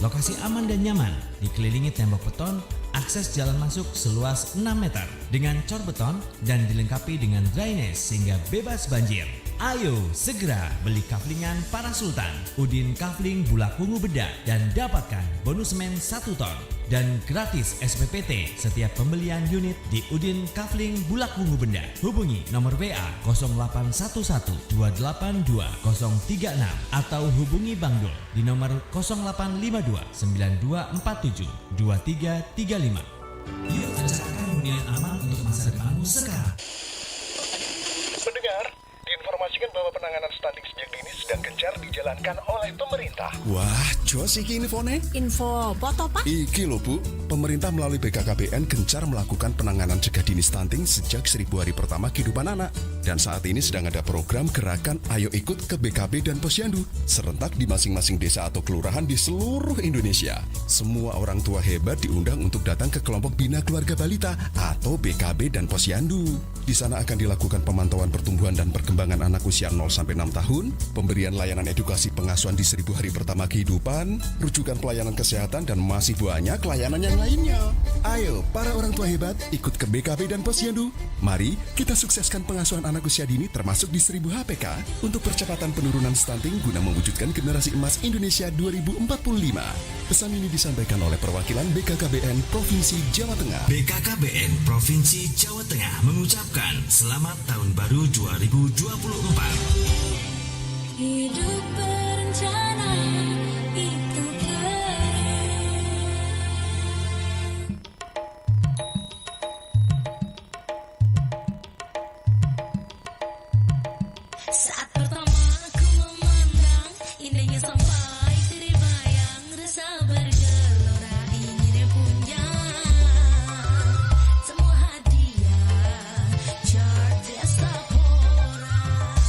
Lokasi aman dan nyaman, dikelilingi tembok beton, akses jalan masuk seluas 6 meter dengan cor beton dan dilengkapi dengan drainase sehingga bebas banjir. Ayo segera beli kaflingan para sultan Udin Kafling Bulakungu Benda dan dapatkan bonus semen 1 ton dan gratis SPPT setiap pembelian unit di Udin Kafling Bulakungu Benda. Hubungi nomor WA 0811282036 atau hubungi Bang Dul di nomor 085292472335. Yuk rencanakan hunian aman untuk masa depanmu sekarang. Pendengar, diinformasikan bahwa penanganan stunting sejak dini sedang gencar dijalankan oleh pemerintah. Wah, jos iki infone? Info foto Pak? Iki lho Bu, pemerintah melalui BKKBN gencar melakukan penanganan cegah dini stunting sejak 1000 hari pertama kehidupan anak. Dan saat ini sedang ada program gerakan Ayo Ikut ke BKB dan Posyandu serentak di masing-masing desa atau kelurahan di seluruh Indonesia. Semua orang tua hebat diundang untuk datang ke kelompok Bina Keluarga Balita atau BKB dan Posyandu. Di sana akan dilakukan pemantauan pertumbuhan dan perkembangan anak usia 0-6 tahun, pemberian layanan edukasi pengasuhan di 1000 hari pertama kehidupan, rujukan pelayanan kesehatan, dan masih banyak layanan yang lainnya. Ayo, para orang tua hebat, ikut ke BKB dan Posyandu. Mari kita sukseskan pengasuhan anak usia dini termasuk di 1000 HPK untuk percepatan penurunan stunting guna mewujudkan generasi emas Indonesia 2045. Pesan ini disampaikan oleh perwakilan BKKBN Provinsi Jawa Tengah. BKKBN Provinsi Jawa Tengah mengucapkan selamat tahun baru 2024. Hidup berencana itu saat pertama aku memandang indahnya sampai terbayang rasa bergelora ingin punya semua hadiah cerdas Sapora.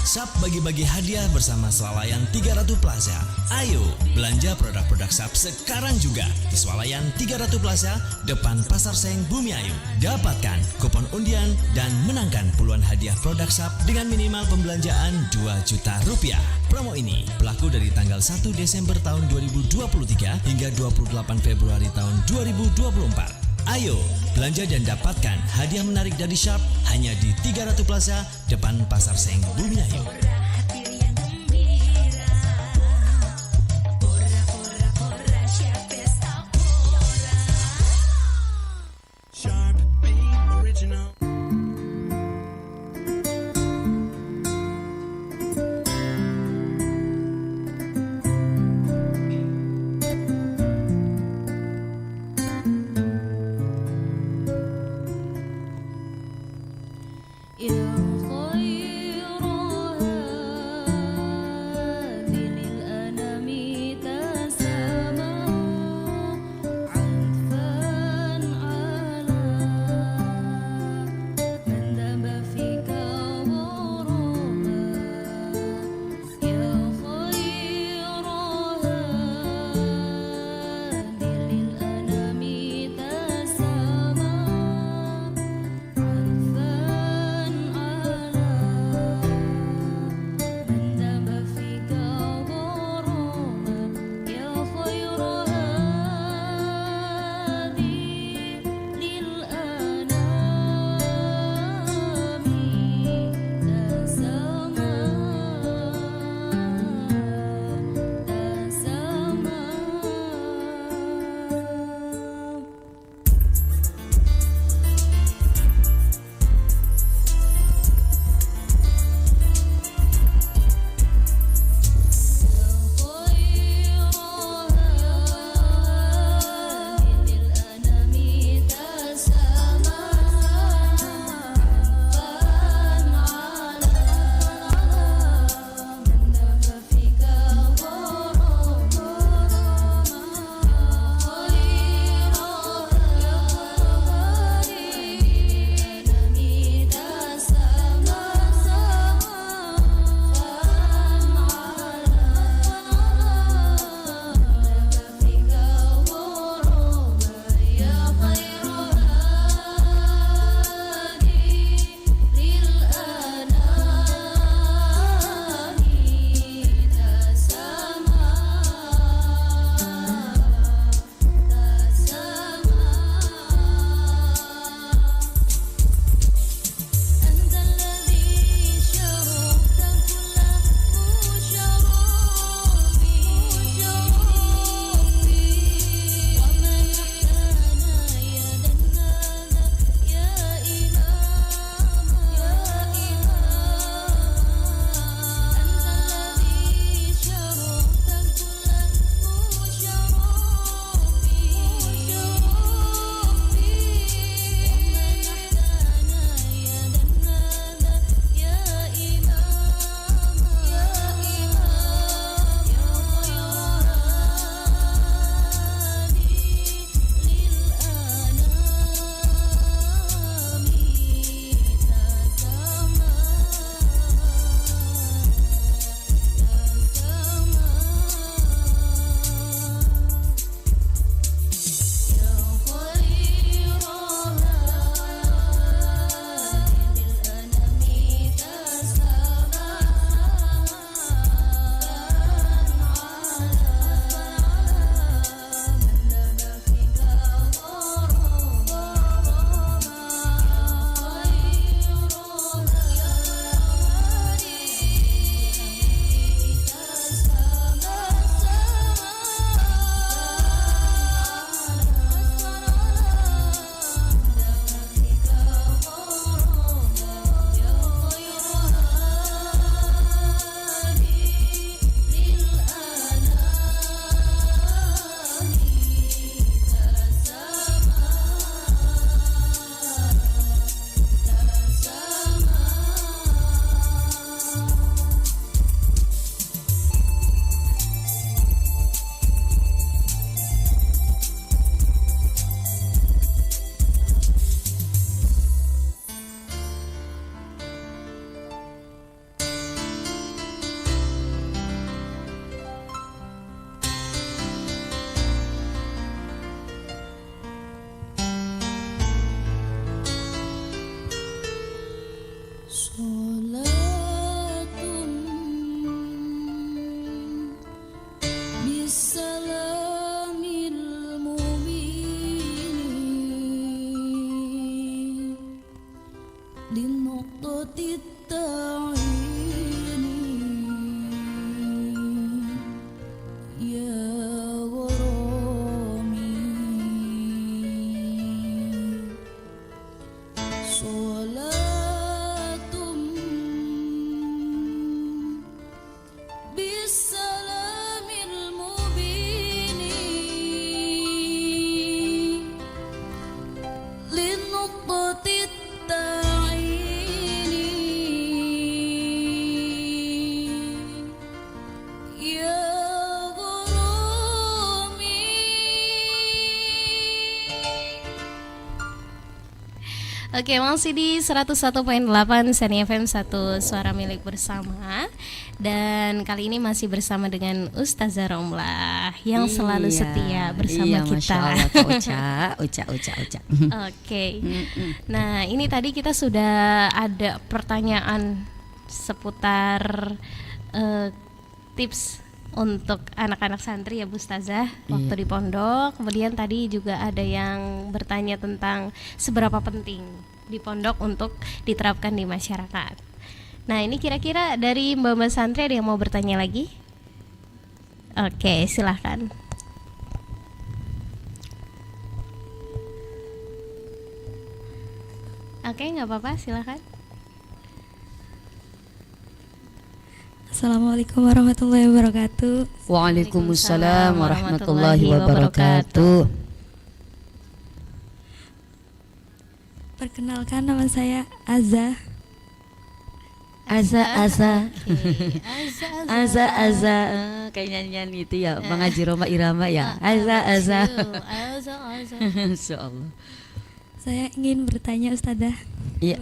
SAP bagi-bagi hadiah bersama Swalayan 300 Plaza. Ayo belanja produk-produk SAP sekarang juga di Swalayan 300 Plaza depan Pasar Seng Bumi Ayu. Dapatkan kupon undian dan menangkan puluhan hadiah produk SAP dengan minimal pembelanjaan 2 juta rupiah. Promo ini berlaku dari tanggal 1 Desember tahun 2023 hingga 28 Februari tahun 2024. Ayo belanja dan dapatkan hadiah menarik dari Sharp hanya di 300 Plaza depan Pasar Seng Bumi Ayu. Sharp Beat Original. يا خير بالسلام المبين للنقطة التعيين يا غرامي. Oke, masih di 101.8 Seni FM 1 Suara Milik Bersama. Dan kali ini masih bersama dengan Ustazah Romlah yang selalu setia bersama kita. Masya Allah, Kak Uca. Oke. Nah, ini tadi kita sudah ada pertanyaan seputar tips untuk anak-anak santri ya Bu Ustazah waktu di pondok. Kemudian tadi juga ada yang bertanya tentang seberapa penting di pondok untuk diterapkan di masyarakat. Nah, ini kira-kira dari Mbak santri ada yang mau bertanya lagi? Oke, silahkan. Oke, nggak apa-apa, silahkan. Assalamualaikum warahmatullahi wabarakatuh. Waalaikumsalam warahmatullahi wabarakatuh. Perkenalkan, nama saya Azza. Aza. Kayak nyanyian itu ya, mengaji Roma Irama ya. Aza. Insyaallah. Saya ingin bertanya Ustazah. Iya.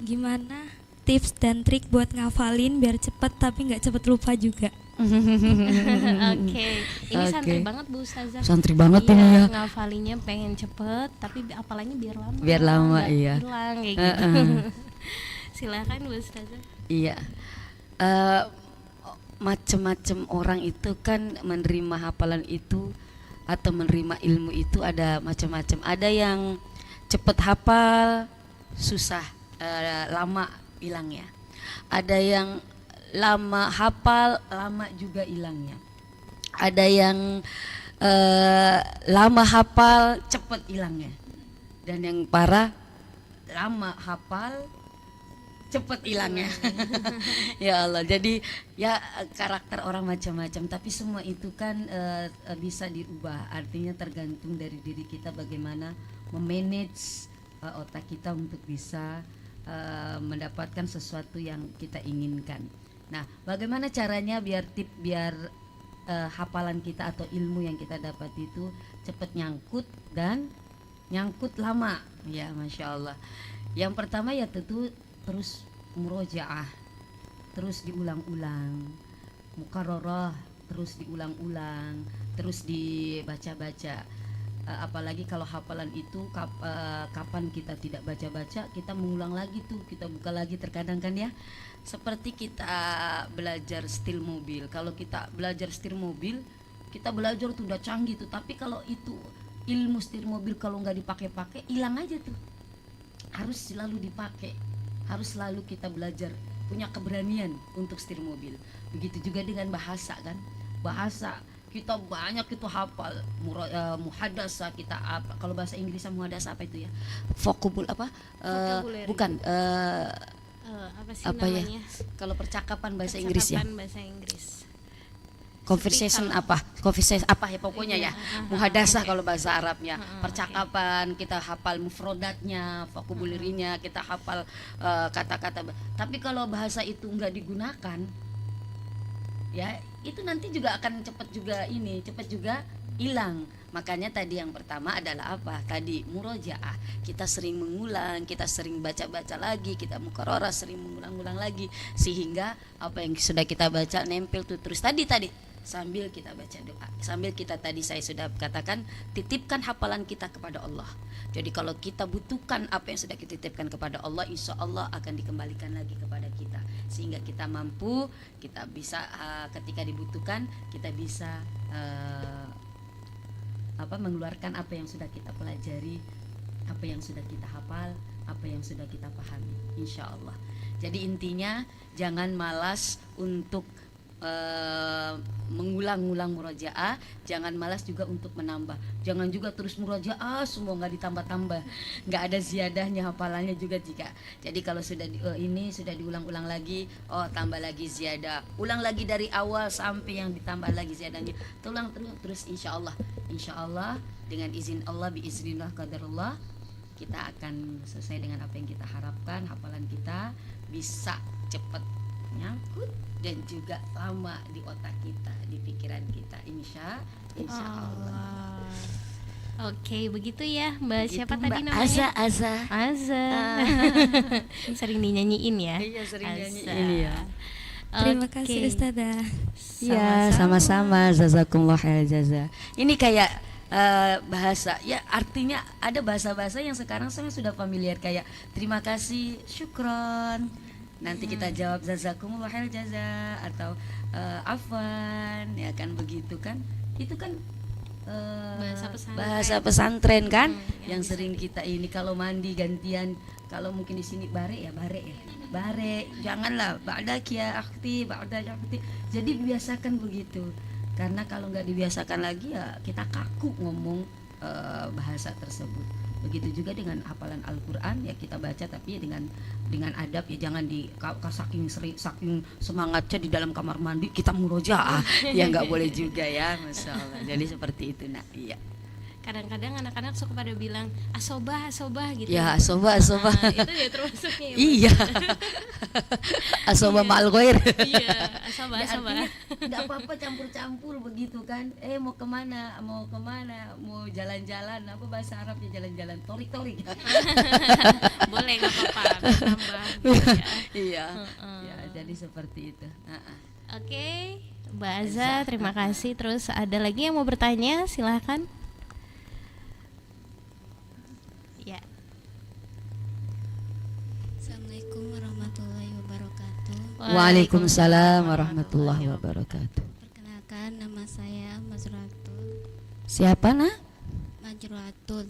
Gimana tips dan trik buat ngafalin biar cepet tapi nggak cepet lupa juga? Oke, ini santri banget Bu Ustazah. Santri banget iya, ini ya. Ngafalinya pengen cepet, tapi apalagi biar lama. Biar lama, nggak iya. hilang kayak gitu. Silakan Bu Ustazah. Iya. Macem-macem orang itu kan menerima hafalan itu atau menerima ilmu itu ada macam-macam. Ada yang cepet hafal, susah, lama hilangnya. Ada yang lama hafal, lama juga hilangnya. Ada yang lama hafal, cepet hilangnya. Dan yang parah, lama hafal, cepet hilangnya. Ya Allah, jadi ya karakter orang macam-macam, tapi semua itu kan bisa diubah. Artinya tergantung dari diri kita bagaimana memanage otak kita untuk bisa mendapatkan sesuatu yang kita inginkan. Nah, bagaimana caranya biar hafalan kita atau ilmu yang kita dapat itu cepat nyangkut dan nyangkut lama, ya Masya Allah. Yang pertama ya tentu terus murojaah, terus diulang-ulang, mukarrarah, terus diulang-ulang, terus dibaca-baca. Apalagi kalau hafalan itu kapan kita tidak baca-baca, kita mengulang lagi tuh, kita buka lagi terkadang kan ya. Seperti kita belajar setir mobil. Kalau kita belajar setir mobil, kita belajar tuh udah canggih tuh, tapi kalau itu ilmu setir mobil kalau nggak dipakai-pakai hilang aja tuh. Harus selalu dipakai, harus selalu kita belajar, punya keberanian untuk setir mobil. Begitu juga dengan bahasa kan, bahasa kita banyak itu hafal, muhadasa kita apa, kalau bahasa Inggrisnya muhadasa apa itu ya, vokabul apa, bukan apa namanya? Ya kalau percakapan bahasa Inggris ya, bahasa Inggris. Conversation apa ya pokoknya ya, muhadasah kalau bahasa Arabnya, percakapan kita hafal mufrodatnya, vokabularinya kita hafal kata-kata. Tapi kalau bahasa itu nggak digunakan, ya itu nanti juga akan cepat juga hilang. Makanya tadi yang pertama adalah apa? Tadi murojaah. Kita sering mengulang, kita sering baca-baca lagi, kita mukarrarah, sering mengulang-ulang lagi, sehingga apa yang sudah kita baca nempel tuh terus. Tadi sambil kita baca doa, sambil kita tadi saya sudah katakan, titipkan hafalan kita kepada Allah. Jadi kalau kita butuhkan apa yang sudah kita titipkan kepada Allah, insya Allah akan dikembalikan lagi kepada kita, sehingga kita mampu, kita bisa ketika dibutuhkan kita bisa mengeluarkan apa yang sudah kita pelajari, apa yang sudah kita hafal, apa yang sudah kita pahami, insya Allah. Jadi intinya jangan malas untuk mengulang-ulang murojaah, jangan malas juga untuk menambah. Jangan juga terus murojaah semua nggak ditambah-tambah, nggak ada ziyadahnya hafalannya juga jika. Jadi kalau sudah ini sudah diulang-ulang lagi, tambah lagi ziyadah, ulang lagi dari awal sampai yang ditambah lagi ziyadahnya, terus insya Allah dengan izin Allah, biiznillah qadarullah, kita akan selesai dengan apa yang kita harapkan. Hafalan kita bisa cepat nyangkut dan juga lama di otak kita, di pikiran kita, insya Allah. Oke, begitu ya Mbak. Begitu, Siapa Mbak. tadi namanya? Aza. Sering dinyanyiin ya? Iya, sering dinyanyiin ya. Terima kasih Ustazah. Ya, sama-sama. Jazakumullah khair jaza. Ini kayak bahasa ya, artinya ada bahasa-bahasa yang sekarang saya sudah familiar, kayak terima kasih, syukron. Nanti kita jawab jazakumullah khair jaza atau afwan, ya kan, begitu kan? Itu kan bahasa pesantren kan, yang sering kita ini kalau mandi gantian, kalau mungkin di sini bare ya, janganlah ba'dak ya akhti, ba'dak ya akhti. Jadi dibiasakan begitu, karena kalau nggak dibiasakan lagi ya kita kaku ngomong bahasa tersebut. Begitu juga dengan hafalan Al-Quran, ya kita baca tapi ya dengan adab, ya jangan saking semangatnya di dalam kamar mandi kita murojaah, ya nggak boleh juga ya, Masya Allah. Jadi seperti itu nak. Iya. Kadang-kadang anak-anak suka pada bilang asobah gitu. Ya asobah. Itu ya termasuknya. Ya, iya. Asobah ma'al ghair. Iya, asobah. Nggak apa-apa campur-campur begitu kan. Mau kemana? Mau jalan-jalan. Apa bahasa Arabnya jalan-jalan? Torik. Boleh, nggak apa-apa. Tambah. Iya. Ya, jadi seperti itu. Oke, Mbak Aza, terima kasih. Terus ada lagi yang mau bertanya? Silahkan. Ya. Assalamualaikum warahmatullahi wabarakatuh. Waalaikumsalam warahmatullahi wabarakatuh. Perkenalkan, nama saya Mazruatul. Siapa nak? Mazruatul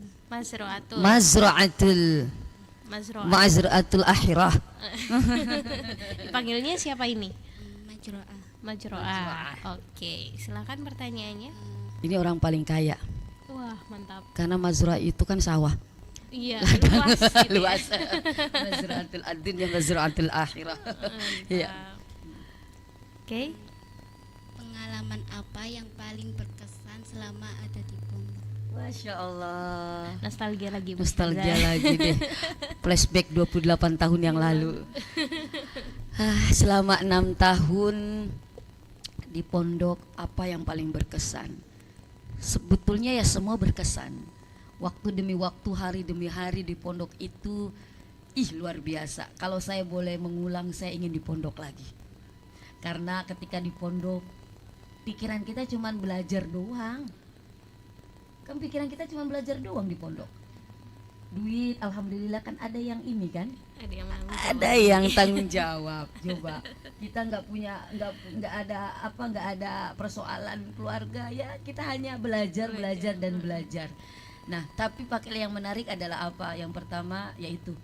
akhirah. Dipanggilnya siapa ini? Majroah. Oke, silakan pertanyaannya. Ini orang paling kaya. Wah, mantap. Karena Mazruah itu kan sawah. Iya, luas. Mazruatul ad-din ya Mazruatul akhirah. Iya. Oke. Pengalaman apa yang paling berkesan selama ada di pondok? Masya Allah. Nostalgia lagi deh. Flashback 28 tahun yang lalu. Selama 6 tahun di pondok, apa yang paling berkesan? Sebetulnya ya semua berkesan. Waktu demi waktu, hari demi hari di pondok itu luar biasa. Kalau saya boleh mengulang, saya ingin di pondok lagi. Karena ketika di pondok, pikiran kita cuma belajar doang. Kan pikiran kita cuma belajar doang di pondok. Duit, alhamdulillah kan ada yang ini kan? Ada yang tanggung jawab. Coba kita nggak ada persoalan keluarga, ya kita hanya belajar. Nah, tapi pakailah yang menarik adalah apa? Yang pertama yaitu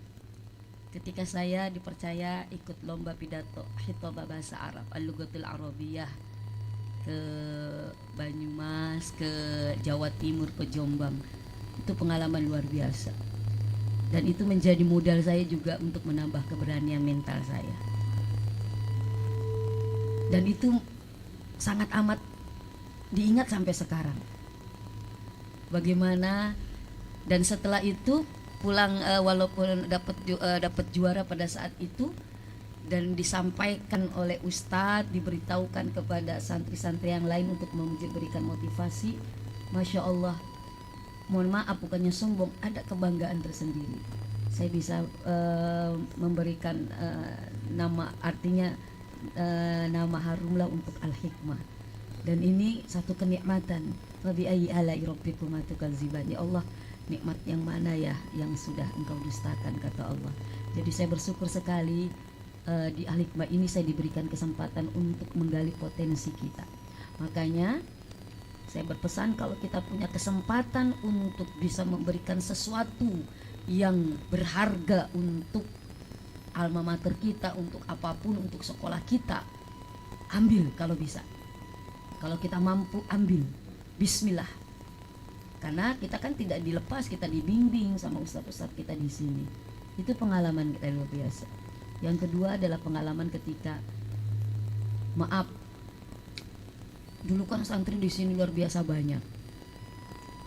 ketika saya dipercaya ikut lomba pidato khitbah bahasa Arab, Al-Lughatul Arabiyah, ke Banyumas, ke Jawa Timur, ke Jombang. Itu pengalaman luar biasa. Dan itu menjadi modal saya juga untuk menambah keberanian mental saya. Dan itu sangat amat diingat sampai sekarang. Bagaimana, dan setelah itu pulang walaupun dapat juara pada saat itu, dan disampaikan oleh ustadz, diberitahukan kepada santri-santri yang lain untuk memberikan motivasi, Masya Allah, mohon maaf bukannya sombong, ada kebanggaan tersendiri. Saya bisa memberikan nama, artinya nama harumlah untuk Al-Hikmah. Dan ini satu kenikmatan. Wabi ayyi ala'i rabbikuma tukadziban. Ya Allah, nikmat yang mana ya yang sudah engkau dustakan, kata Allah. Jadi saya bersyukur sekali di Al-Hikmah ini saya diberikan kesempatan untuk menggali potensi kita. Makanya saya berpesan, kalau kita punya kesempatan untuk bisa memberikan sesuatu yang berharga untuk alma mater kita, untuk apapun, untuk sekolah kita, ambil kalau bisa. Kalau kita mampu ambil, bismillah. Karena kita kan tidak dilepas, kita dibimbing sama ustadz-ustadz kita di sini. Itu pengalaman kita luar biasa. Yang kedua adalah pengalaman ketika, maaf, dulu kan santri di sini luar biasa banyak.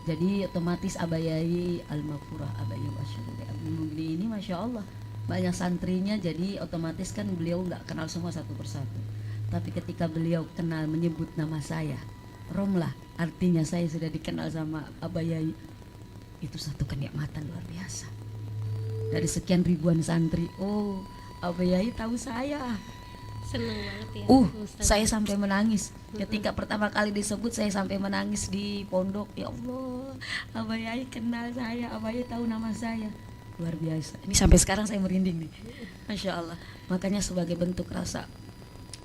Jadi otomatis Abayai Al-Maghfurah, Abayai Wasyurul Abdul Mughni ini Masya Allah banyak santrinya, jadi otomatis kan beliau nggak kenal semua satu persatu. Tapi ketika beliau kenal menyebut nama saya, Romlah, artinya saya sudah dikenal sama Abayai, itu satu kenikmatan luar biasa. Dari sekian ribuan santri, oh Abayai tahu saya. Seneng banget ya. Saya sampai menangis ketika pertama kali disebut, saya sampai menangis di pondok. Ya Allah, Abayai kenal saya, Abayai tahu nama saya. Luar biasa. Ini sampai sekarang saya merinding nih. Masya Allah. Makanya sebagai bentuk rasa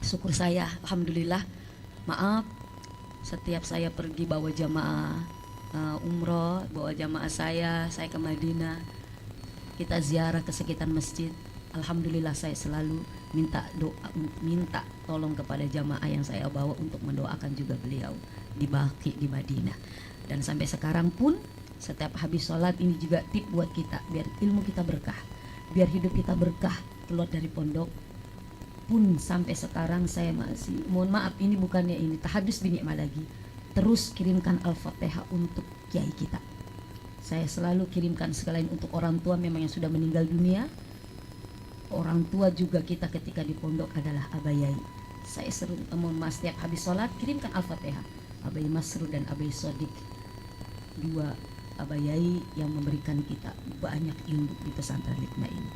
syukur saya, alhamdulillah. Maaf, setiap saya pergi bawa jamaah umroh, bawa jamaah saya ke Madinah, kita ziarah ke sekitar masjid. Alhamdulillah saya selalu minta doa, minta tolong kepada jamaah yang saya bawa untuk mendoakan juga beliau di Baqi di Madinah. Dan sampai sekarang pun setiap habis sholat ini juga tip buat kita, biar ilmu kita berkah, biar hidup kita berkah. Keluar dari pondok pun sampai sekarang saya masih, mohon maaf ini bukannya ini tahadus binikmah lagi, terus kirimkan Al-Fatihah untuk kiai kita. Saya selalu kirimkan sekalian untuk orang tua memang yang sudah meninggal dunia. Orang tua juga kita ketika di pondok adalah Abayai. Saya seru, mohon maaf, setiap habis sholat kirimkan Al-Fatihah. Abayai Masrur dan Abayai Sodik, dua Abayai yang memberikan kita banyak ilmu di pesantren Hikmah ini.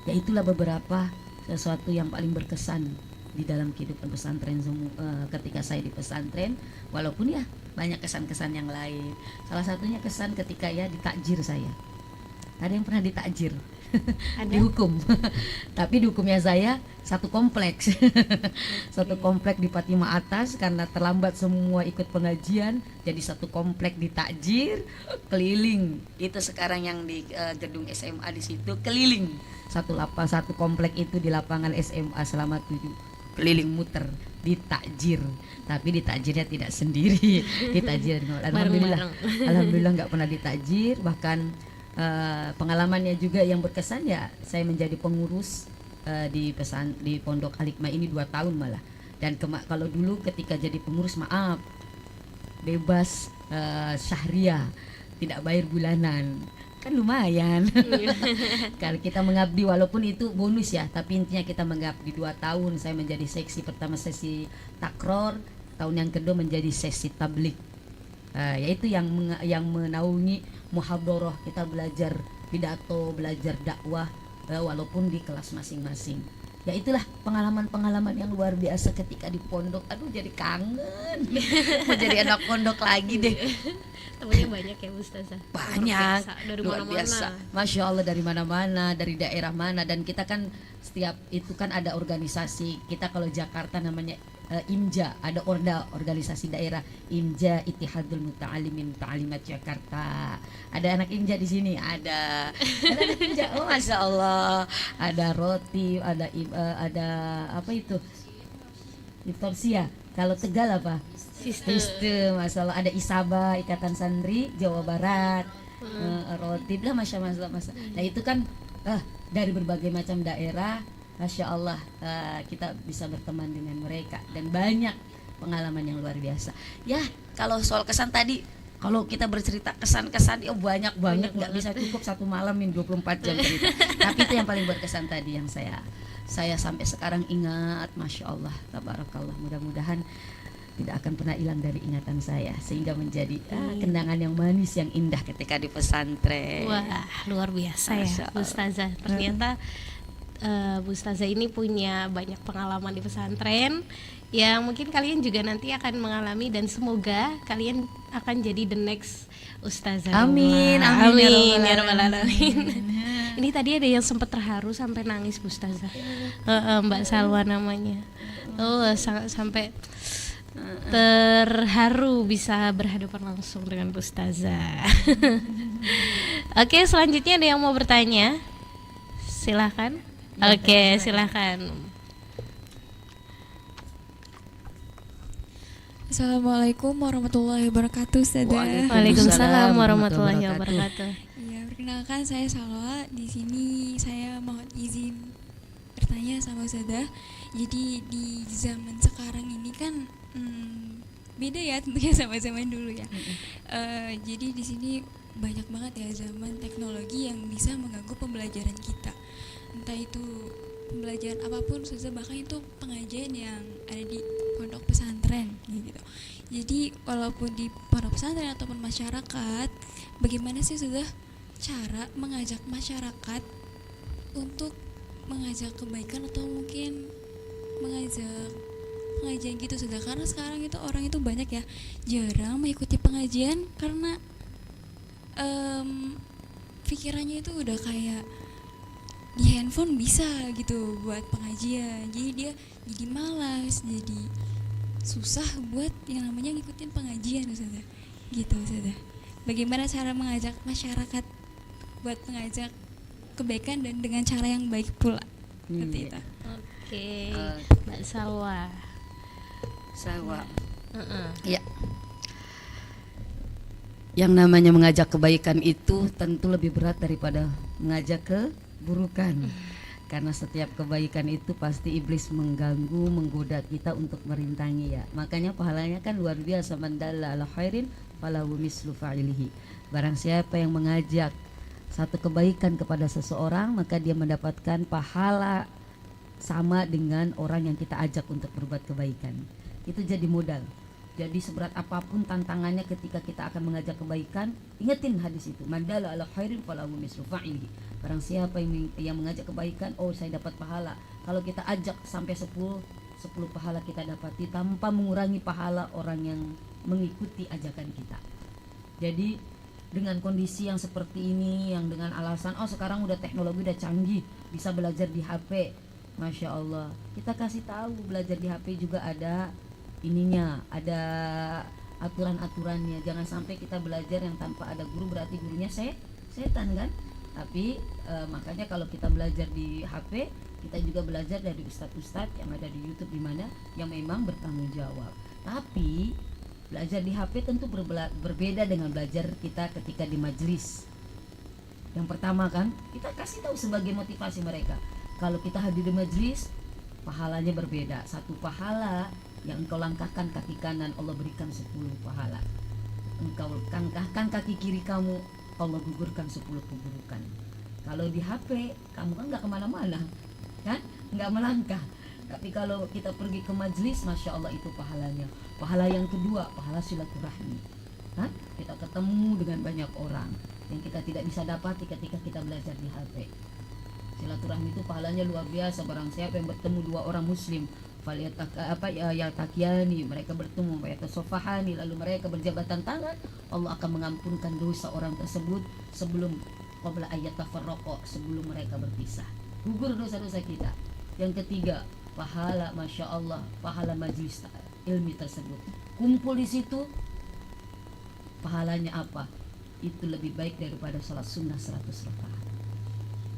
Ya itulah beberapa sesuatu yang paling berkesan di dalam kehidupan pesantren ketika saya di pesantren. Walaupun ya banyak kesan-kesan yang lain. Salah satunya kesan ketika ya ditakjir saya. Ada yang pernah ditakjir? Dihukum. Tapi dihukumnya saya satu kompleks. Satu komplek di Fatimah Atas karena terlambat semua ikut pengajian, jadi satu komplek ditakjir keliling. Itu sekarang yang di gedung SMA di situ keliling. Satu komplek itu di lapangan SMA selama 7 keliling muter ditakjir. Tapi ditakjirnya tidak sendiri. Ditakjir alhamdulillah nggak pernah ditakjir. Bahkan pengalamannya juga yang berkesan ya, saya menjadi pengurus di Pondok Al-Hikmah ini 2 tahun malah. Dan kalau dulu ketika jadi pengurus, maaf, bebas syahriah, tidak bayar bulanan, kan lumayan. Kalau kita mengabdi, walaupun itu bonus ya, tapi intinya kita mengabdi 2 tahun. Saya menjadi seksi pertama sesi takror, tahun yang kedua menjadi sesi tablik. Yaitu yang menaungi muhadharah, kita belajar pidato, belajar dakwah walaupun di kelas masing-masing. Ya itulah pengalaman-pengalaman yang luar biasa ketika di pondok. Aduh jadi kangen. Mau jadi anak pondok lagi deh. Temennya banyak ya Ustazah? Banyak, dari luar biasa. Masya Allah, dari mana-mana, dari daerah mana. Dan kita kan setiap itu kan ada organisasi. Kita kalau Jakarta namanya IMJA, ada organisasi daerah IMJA, Ittihadul Muta'alimin Ta'alimat Jakarta. Ada anak IMJA di sini, ada anak IMJA. Oh Masya Allah, ada roti, ada apa itu? Diptorsia. Kalau Tegal apa? Sistem. Masya Allah, ada Isaba, Ikatan Santri Jawa Barat, roti, lah Masya Allah. Nah itu kan dari berbagai macam daerah. Masya Allah, kita bisa berteman dengan mereka dan banyak pengalaman yang luar biasa. Ya, kalau soal kesan tadi, kalau kita bercerita kesan-kesan, ya banyak banget, nggak bisa cukup satu malam ini 24 jam cerita. Tapi itu yang paling berkesan tadi yang saya sampai sekarang ingat. Masya Allah, tabarakallah. Mudah-mudahan tidak akan pernah hilang dari ingatan saya, sehingga menjadi kenangan yang manis, yang indah ketika di pesantren. Wah, luar biasa ya Ustazah. Ternyata Bu Ustazah ini punya banyak pengalaman di pesantren yang mungkin kalian juga nanti akan mengalami, dan semoga kalian akan jadi the next Ustazah. Amin, amin ya rabbal alamin. Ini tadi ada yang sempat terharu sampai nangis Bu Ustazah. Mbak Salwa namanya. Sampai terharu bisa berhadapan langsung dengan Bu Ustazah. Oke, selanjutnya ada yang mau bertanya? Silahkan. Oke, silakan. Assalamualaikum warahmatullahi wabarakatuh, Ustazah. Waalaikumsalam warahmatullahi wabarakatuh. Iya, perkenalkan saya Salwa. Di sini saya mohon izin bertanya sama Ustazah. Jadi di zaman sekarang ini kan beda ya tentunya sama zaman dulu ya. Jadi di sini banyak banget ya zaman teknologi yang bisa mengganggu pembelajaran kita. Entah itu pembelajaran apapun, bahkan itu pengajian yang ada di pondok pesantren gitu. Jadi walaupun di pondok pesantren ataupun masyarakat, bagaimana sih sudah cara mengajak masyarakat untuk mengajak kebaikan atau mungkin mengajak pengajian gitu sudah, karena sekarang itu orang itu banyak ya jarang mengikuti pengajian karena pikirannya itu udah kayak di handphone bisa gitu buat pengajian, jadi dia jadi malas, jadi susah buat yang namanya ngikutin pengajian Ustazah gitu Ustazah. Bagaimana cara mengajak masyarakat buat mengajak kebaikan dan dengan cara yang baik pula seperti itu. Oke, Mbak Salwa. Ya. Yang namanya mengajak kebaikan itu tentu lebih berat daripada mengajak keburukan. Karena setiap kebaikan itu pasti iblis mengganggu, menggoda kita untuk merintangi ya. Makanya pahalanya kan luar biasa, man dalla ala khairin falahu mislu fa'ilihi. Barang siapa yang mengajak satu kebaikan kepada seseorang, maka dia mendapatkan pahala sama dengan orang yang kita ajak untuk berbuat kebaikan. Itu jadi modal. Jadi seberat apapun tantangannya ketika kita akan mengajak kebaikan, ingetin hadis itu, man dalla ala khairin falahu mislu fa'ilihi. Barang siapa yang mengajak kebaikan, oh saya dapat pahala. Kalau kita ajak sampai 10 pahala kita dapati tanpa mengurangi pahala orang yang mengikuti ajakan kita. Jadi dengan kondisi yang seperti ini, yang dengan alasan oh sekarang udah teknologi udah canggih, bisa belajar di HP, Masya Allah, kita kasih tahu belajar di HP juga ada ininya, ada aturan-aturannya. Jangan sampai kita belajar yang tanpa ada guru, berarti gurunya setan kan. Tapi makanya kalau kita belajar di HP, kita juga belajar dari ustadz-ustadz yang ada di YouTube, di mana yang memang bertanggung jawab. Tapi belajar di HP tentu berbeda dengan belajar kita ketika di majelis. Yang pertama kan kita kasih tahu sebagai motivasi mereka, kalau kita hadir di majelis pahalanya berbeda. Satu pahala yang engkau langkahkan kaki kanan, Allah berikan 10 pahala. Engkau langkahkan kaki kiri kamu, Allah gugurkan 10 keburukan. Kalau di HP kamu kan nggak kemana-mana kan, nggak melangkah. Tapi kalau kita pergi ke majelis, Masya Allah itu pahalanya. Pahala yang kedua, pahala silaturahmi kan, kita ketemu dengan banyak orang yang kita tidak bisa dapati ketika kita belajar di HP. Silaturahmi itu pahalanya luar biasa. Barang siapa yang bertemu dua orang muslim, yaltaqiani, mereka bertemu, yatasofahani, lalu mereka berjabatan tangan, Allah akan mengampunkan dosa orang tersebut sebelum qabla ayyatafarraqa, sebelum mereka berpisah, gugur dosa-dosa kita. Yang ketiga, pahala Masya Allah, pahala majlis ilmi tersebut, kumpul di situ, pahalanya apa? Itu lebih baik daripada sholat sunnah 100 rakaat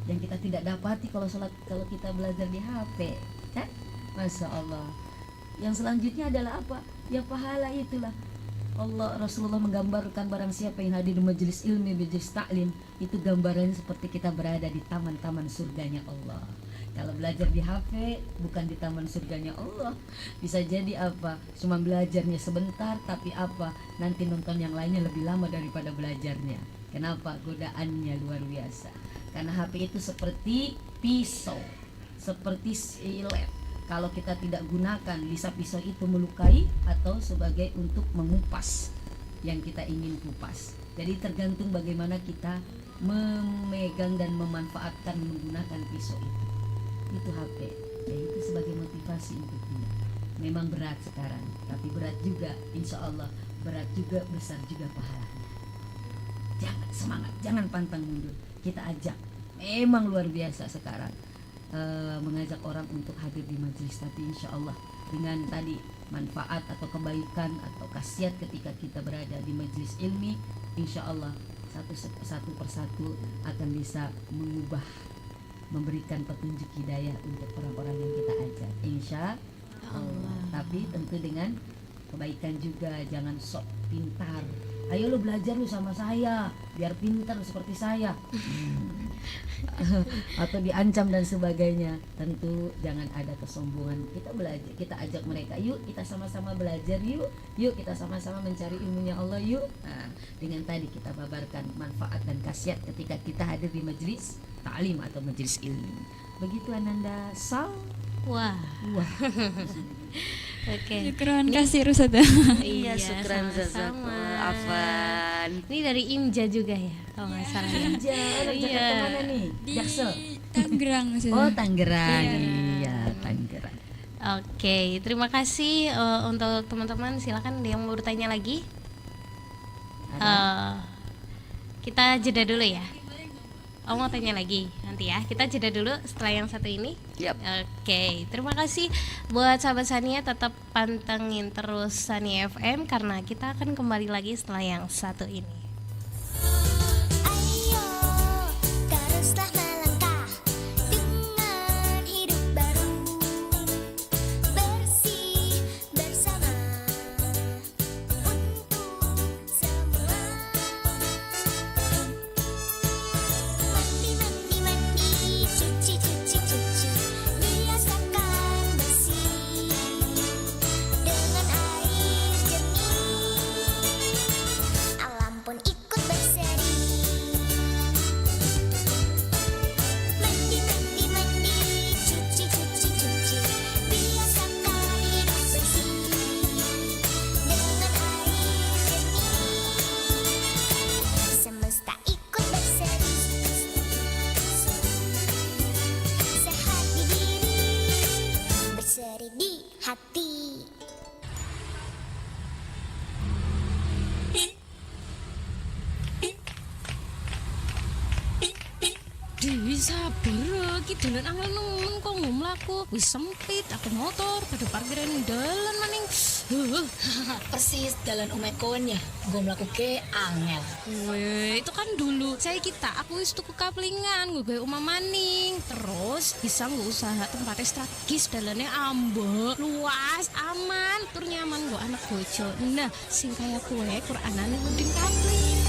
yang kita tidak dapati kalau kita belajar di HP kan. Masya Allah. Yang selanjutnya adalah apa? Ya pahala itulah. Rasulullah menggambarkan barang siapa yang hadir di majelis ilmi, majelis taklim, itu gambarannya seperti kita berada di taman-taman surganya Allah. Kalau belajar di HP bukan di taman surganya Allah, bisa jadi apa? Cuma belajarnya sebentar, tapi apa? Nanti nonton yang lainnya lebih lama daripada belajarnya. Kenapa? Godaannya luar biasa. Karena HP itu seperti pisau, seperti silet. Kalau kita tidak gunakan, bisa pisau itu melukai atau sebagai untuk mengupas yang kita ingin kupas. Jadi tergantung bagaimana kita memegang dan memanfaatkan menggunakan pisau itu. Itu HP. Ya, itu sebagai motivasi untuk dia. Memang berat sekarang, tapi berat juga, insya Allah berat juga, besar juga pahalanya. Jangan semangat, jangan pantang mundur. Kita ajak, memang luar biasa sekarang. Mengajak orang untuk hadir di majelis, tapi insya Allah dengan tadi manfaat atau kebaikan atau khasiat ketika kita berada di majelis ilmi, insya Allah satu persatu akan bisa mengubah, memberikan petunjuk hidayah untuk orang-orang yang kita ajak, insya Allah. Tapi tentu dengan kebaikan juga, jangan sok pintar. Ayo lo belajar lu sama saya biar pintar seperti saya. Atau diancam dan sebagainya. Tentu jangan ada kesombongan. Kita belajar, kita ajak mereka, yuk kita sama-sama belajar, yuk kita sama-sama mencari ilmunya Allah, yuk. Nah, dengan tadi kita babarkan manfaat dan khasiat ketika kita hadir di majelis ta'lim atau majelis ilmu. Begitu Ananda. Wah. Oke. Syukran kasih Rusada. Iya, syukran jazakallah. Afan. Ini dari Imja juga ya, kalau nggak salah. Imja, anak Jakarta mana nih? Jaksel. Tangerang. Oh, Tangerang. Iya, Tangerang. Oke, terima kasih untuk teman-teman. Silakan yang mau bertanya lagi. Kita jeda dulu ya. Oh, mau tanya lagi nanti ya. Kita jeda dulu setelah yang satu ini. Yep. Oke, terima kasih buat sahabat Sania, tetap pantengin terus Sania FM karena kita akan kembali lagi setelah yang satu ini. Teruslah melangkah dengan hidup baru, bersih bersama untuk semua. Mandi, cuci, biasakan bersih dengan air jernih. Alam pun ikut berseri. Mandi, cuci, biasakan hidup bersih dengan air jernih. Semesta ikut berseri. Sehat di diri, berseri di hati. Dewi sabar, ki dalan angel nemen kok mlaku. Wis sempit, aku motor pada parkiran dalan maning. Persis dalan omekon ya, gue melakukan angel. Weh, itu kan dulu saya aku wis tuku kaplingan, gue omah maning. Terus bisa nggak usaha tempatnya strategis, dalannya ambek, luas, aman, tur nyaman gue anak bojo. Nah, sing kaya kue Quranane Udin Kapling.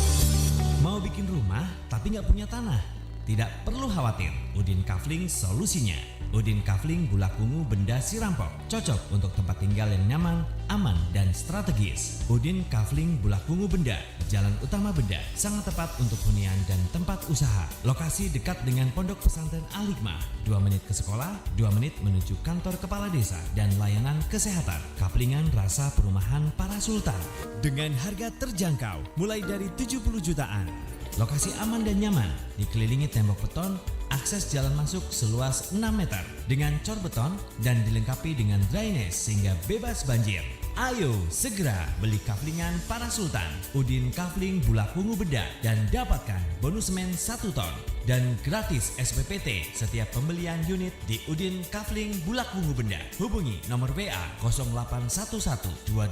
Mau bikin rumah tapi nggak punya tanah? Tidak perlu khawatir, Udin Kafling solusinya. Udin Kafling Bulakungu Benda Sirampok, cocok untuk tempat tinggal yang nyaman, aman, dan strategis. Udin Kafling Bulakungu Benda, Jalan Utama Benda, sangat tepat untuk hunian dan tempat usaha. Lokasi dekat dengan Pondok Pesantren Al-Hikmah, 2 menit ke sekolah, 2 menit menuju kantor kepala desa, dan layanan kesehatan. Kaflingan rasa perumahan para sultan. Dengan harga terjangkau, mulai dari 70 jutaan. Lokasi aman dan nyaman, dikelilingi tembok beton, akses jalan masuk seluas 6 meter dengan cor beton dan dilengkapi dengan drainase sehingga bebas banjir. Ayo segera beli kaflingan para sultan Udin Kafling Bulakungu Benda dan dapatkan bonus semen 1 ton dan gratis SPPT setiap pembelian unit di Udin Kafling Bulakungu Benda. Hubungi nomor WA 0811282036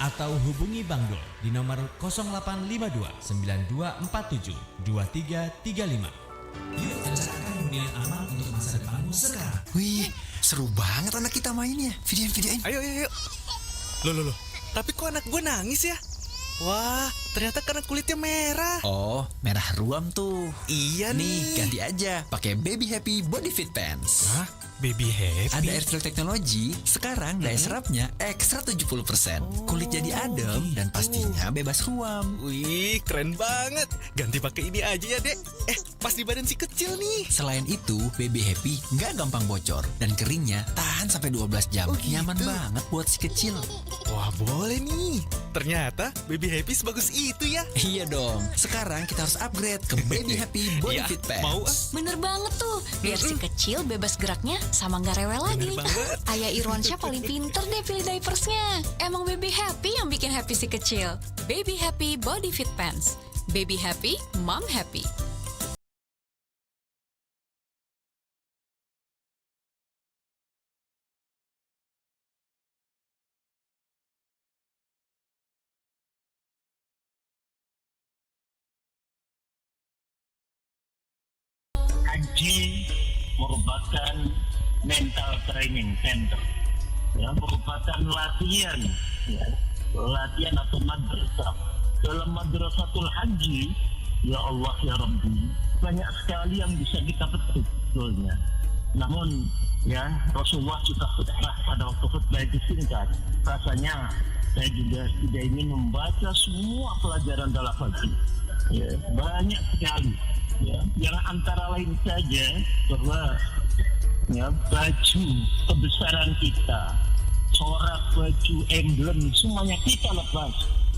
atau hubungi Bang Dul di nomor 085292472335. Yuk rencanakan hunian aman untuk masa depanmu sekarang. Wih, seru banget anak kita mainnya. Videoin. Ayo. Loh. Tapi kok anak gue nangis ya? Wah, ternyata karena kulitnya merah. Oh, merah ruam tuh. Iya nih. Ganti aja, pakai Baby Happy Body Fit Pants. Hah? Baby Happy? Ada Airflow teknologi. Sekarang daya serapnya ekstra 70%. Kulit jadi adem dan pastinya bebas ruam. Wih, keren banget. Ganti pakai ini aja ya, Dek. Pas di badan si kecil nih. Selain itu, Baby Happy nggak gampang bocor dan keringnya tahan sampai 12 jam. Oh, gitu. Nyaman banget buat si kecil. Wah, boleh nih. Ternyata Baby Happy sebagus itu ya. Iya dong. Sekarang kita harus upgrade ke Baby Happy Body Fit Pants. Mau. Bener banget tuh. Biar si kecil bebas geraknya sama nggak rewel lagi. Ayah Irwansyah paling pinter deh pilih diapersnya. Emang Baby Happy yang bikin happy si kecil. Baby Happy Body Fit Pants. Baby Happy, Mom Happy. Haji merupakan mental training center, merupakan melakukan latihan, ya, latihan atau madrasah. Dalam madrasatul haji, ya Allah ya Rabbi, banyak sekali yang bisa kita petik sebetulnya. Namun ya Rasulullah juga khutbah pada waktu khutbah itu singkat. Rasanya saya juga tidak ingin membaca semua pelajaran dalam haji. Ya, banyak sekali. Ya, yang antara lain saja bahwa ya baju kebesaran kita, corak, baju, emblem, semuanya kita lepas.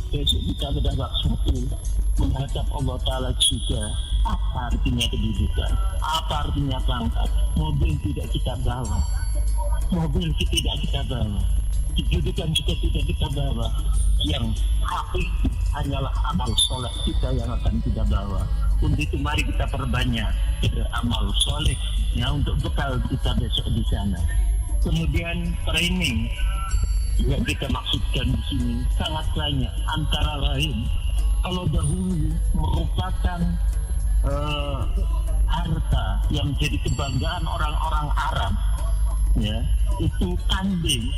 Besok kita pada waktu menghadap Allah Ta'ala juga. Apa artinya kedudukan? Apa artinya pangkat? Mobil tidak kita bawa. Mobil tidak kita bawa. Kedudukan juga tidak kita bawa. Yang hakiki hanyalah amal soleh kita yang akan kita bawa. Untuk itu mari kita perbanyak amal soleh ya, untuk bekal kita besok di sana. Kemudian training yang kita maksudkan di sini sangat banyak. Antara lain, kalau dahulu merupakan harta yang jadi kebanggaan orang-orang Arab, ya, itu kambing.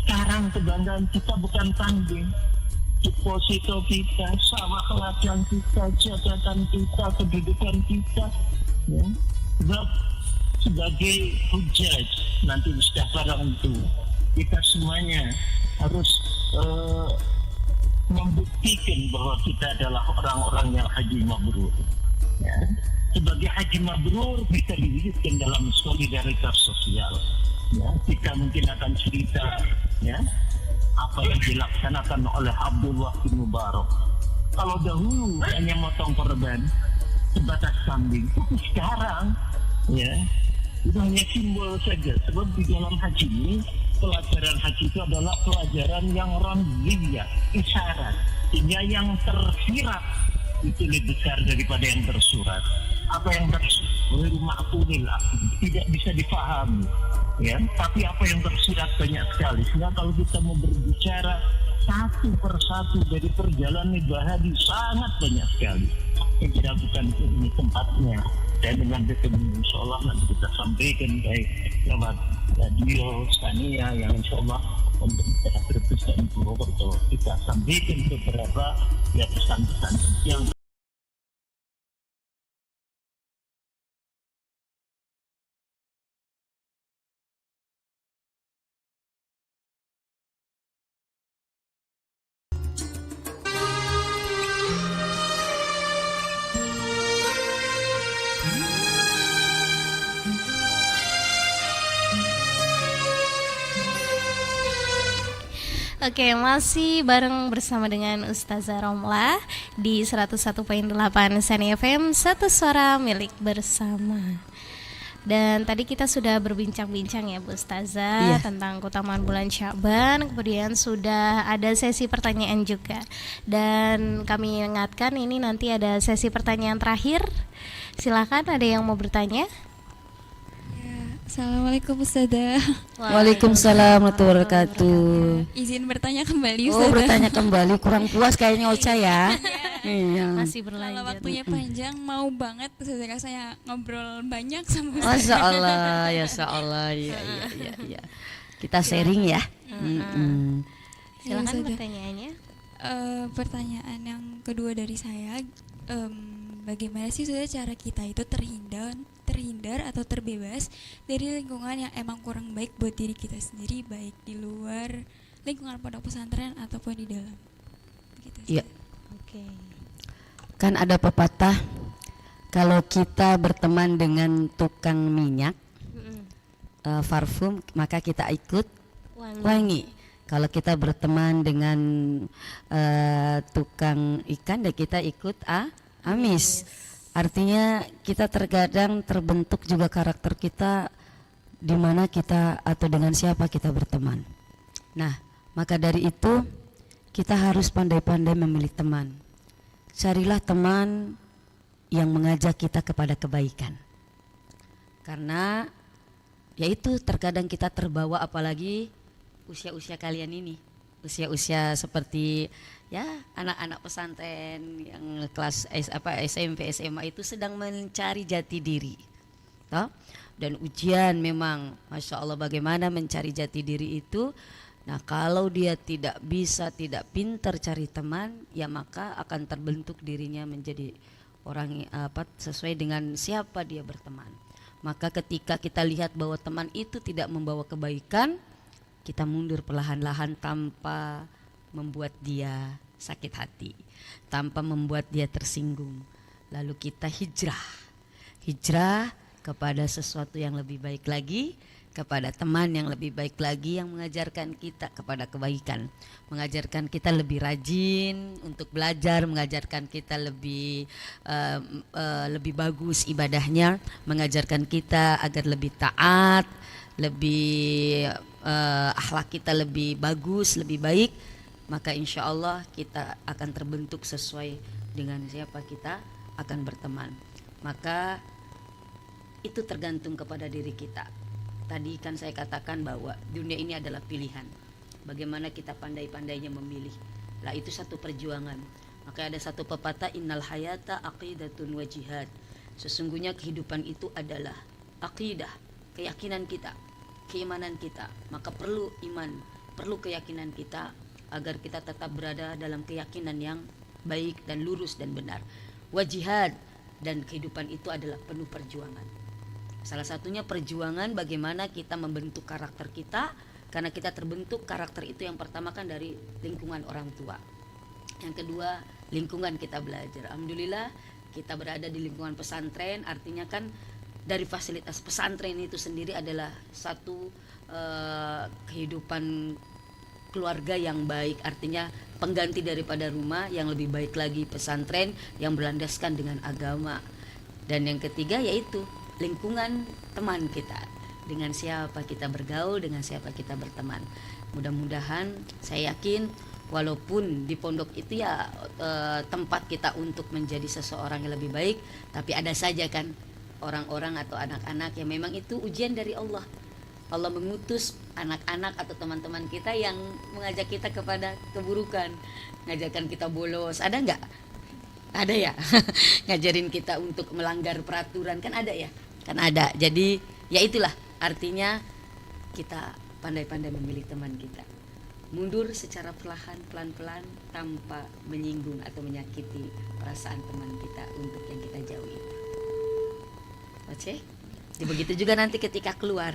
Sekarang kebanggaan kita bukan kambing, deposito kita, sawah ladang kita, jabatan kita, kedudukan kita, ya. Sebab sebagai hujaj nanti sudah barang itu kita semuanya harus membuktikan bahwa kita adalah orang-orang yang haji mabrur. Ya. Sebagai haji mabrur bisa diwujudkan dalam solidaritas sosial. Ya, kita mungkin akan cerita ya apa yang dilaksanakan oleh Abdullah bin Mubarak. Kalau dahulu hanya motong korban sebatas kambing, tapi sekarang ya itu hanya simbol saja. Sebab di dalam haji ini, pelajaran haji itu adalah pelajaran yang ramziyah, isyarat. Sehingga yang tersirat itu lebih besar daripada yang tersurat. Apa yang tersurat tidak bisa difahami, ya. Tapi apa yang tersirat banyak sekali. Sehingga kalau kita mau berbicara satu persatu dari perjalanan ibadah sangat banyak sekali. Saya kira bukan ini tempatnya. Dan dengan ketemu insya Allah nanti kita sampaikan baik lewat radio Scania yang insya Allah untuk Brebes dan Purwokerto kita sampaikan beberapa ya pesan-pesan yang Oke, masih bareng bersama dengan Ustazah Romlah di 101.8 Sani FM, satu suara milik bersama. Dan tadi kita sudah berbincang-bincang ya Bu Ustazah tentang keutamaan bulan Sya'ban. Kemudian sudah ada sesi pertanyaan juga. Dan kami ingatkan ini nanti ada sesi pertanyaan terakhir. Silakan, ada yang mau bertanya? Assalamualaikum Ustazah. Waalaikumsalam warahmatullahi wabarakatuh. Izin bertanya kembali Ustazah. Oh, bertanya kembali, kurang puas kayaknya Ocha ya. Iya. Masih berlanjut. Kalau waktunya panjang mau banget Ustazah saya ngobrol banyak sama Ustazah. Masya Allah, ya Allah, ya. Kita sharing ya. Silakan pertanyaannya. Pertanyaan yang kedua dari saya, bagaimana sih sudah cara kita itu terhindar atau terbebas dari lingkungan yang emang kurang baik buat diri kita sendiri, baik di luar lingkungan pondok pesantren ataupun di dalam. Iya. Oke. Kan ada pepatah, kalau kita berteman dengan tukang minyak, parfum, maka kita ikut wangi. Kalau kita berteman dengan tukang ikan, dan kita ikut amis. Artinya kita terkadang terbentuk juga karakter kita di mana kita atau dengan siapa kita berteman. Nah, maka dari itu kita harus pandai-pandai memilih teman. Carilah teman yang mengajak kita kepada kebaikan. Karena yaitu terkadang kita terbawa, apalagi usia-usia kalian ini. Usia-usia seperti ya anak-anak pesantren yang kelas SMP, SMA itu sedang mencari jati diri, toh? Dan ujian memang, masya Allah, bagaimana mencari jati diri itu. Nah, kalau dia tidak tidak pintar cari teman, ya maka akan terbentuk dirinya menjadi orang sesuai dengan siapa dia berteman. Maka ketika kita lihat bahwa teman itu tidak membawa kebaikan, kita mundur perlahan-lahan tanpa membuat dia sakit hati, tanpa membuat dia tersinggung. Lalu kita hijrah kepada sesuatu yang lebih baik lagi, kepada teman yang lebih baik lagi, yang mengajarkan kita kepada kebaikan, mengajarkan kita lebih rajin untuk belajar, mengajarkan kita lebih bagus ibadahnya, mengajarkan kita agar lebih taat, lebih akhlak kita lebih bagus, lebih baik. Maka insya Allah kita akan terbentuk sesuai dengan siapa kita akan berteman. Maka itu tergantung kepada diri kita. Tadi kan saya katakan bahwa dunia ini adalah pilihan. Bagaimana kita pandai-pandainya memilih. Lah itu satu perjuangan. Maka ada satu pepatah, innal hayata aqidatun wa jihad. Sesungguhnya kehidupan itu adalah aqidah, keyakinan kita, keimanan kita. Maka perlu iman, perlu keyakinan kita agar kita tetap berada dalam keyakinan yang baik dan lurus dan benar. Wa jihad, dan kehidupan itu adalah penuh perjuangan. Salah satunya perjuangan bagaimana kita membentuk karakter kita, karena kita terbentuk karakter itu yang pertama kan dari lingkungan orang tua. Yang kedua, lingkungan kita belajar. Alhamdulillah kita berada di lingkungan pesantren, artinya kan dari fasilitas pesantren itu sendiri adalah satu kehidupan keluarga yang baik, artinya pengganti daripada rumah yang lebih baik lagi, pesantren yang berlandaskan dengan agama. Dan yang ketiga yaitu lingkungan teman kita, dengan siapa kita bergaul, dengan siapa kita berteman. Mudah-mudahan saya yakin walaupun di pondok itu ya tempat kita untuk menjadi seseorang yang lebih baik, tapi ada saja kan orang-orang atau anak-anak yang memang itu ujian dari Allah. Allah mengutus anak-anak atau teman-teman kita yang mengajak kita kepada keburukan, ngajarkan kita bolos. Ada nggak? Ada ya. Ngajarin kita untuk melanggar peraturan, kan ada ya? Kan ada. Jadi ya itulah artinya kita pandai-pandai memilih teman kita. Mundur secara perlahan, pelan-pelan, tanpa menyinggung atau menyakiti perasaan teman kita untuk yang kita jauhi. Oke? Begitu juga nanti ketika keluar,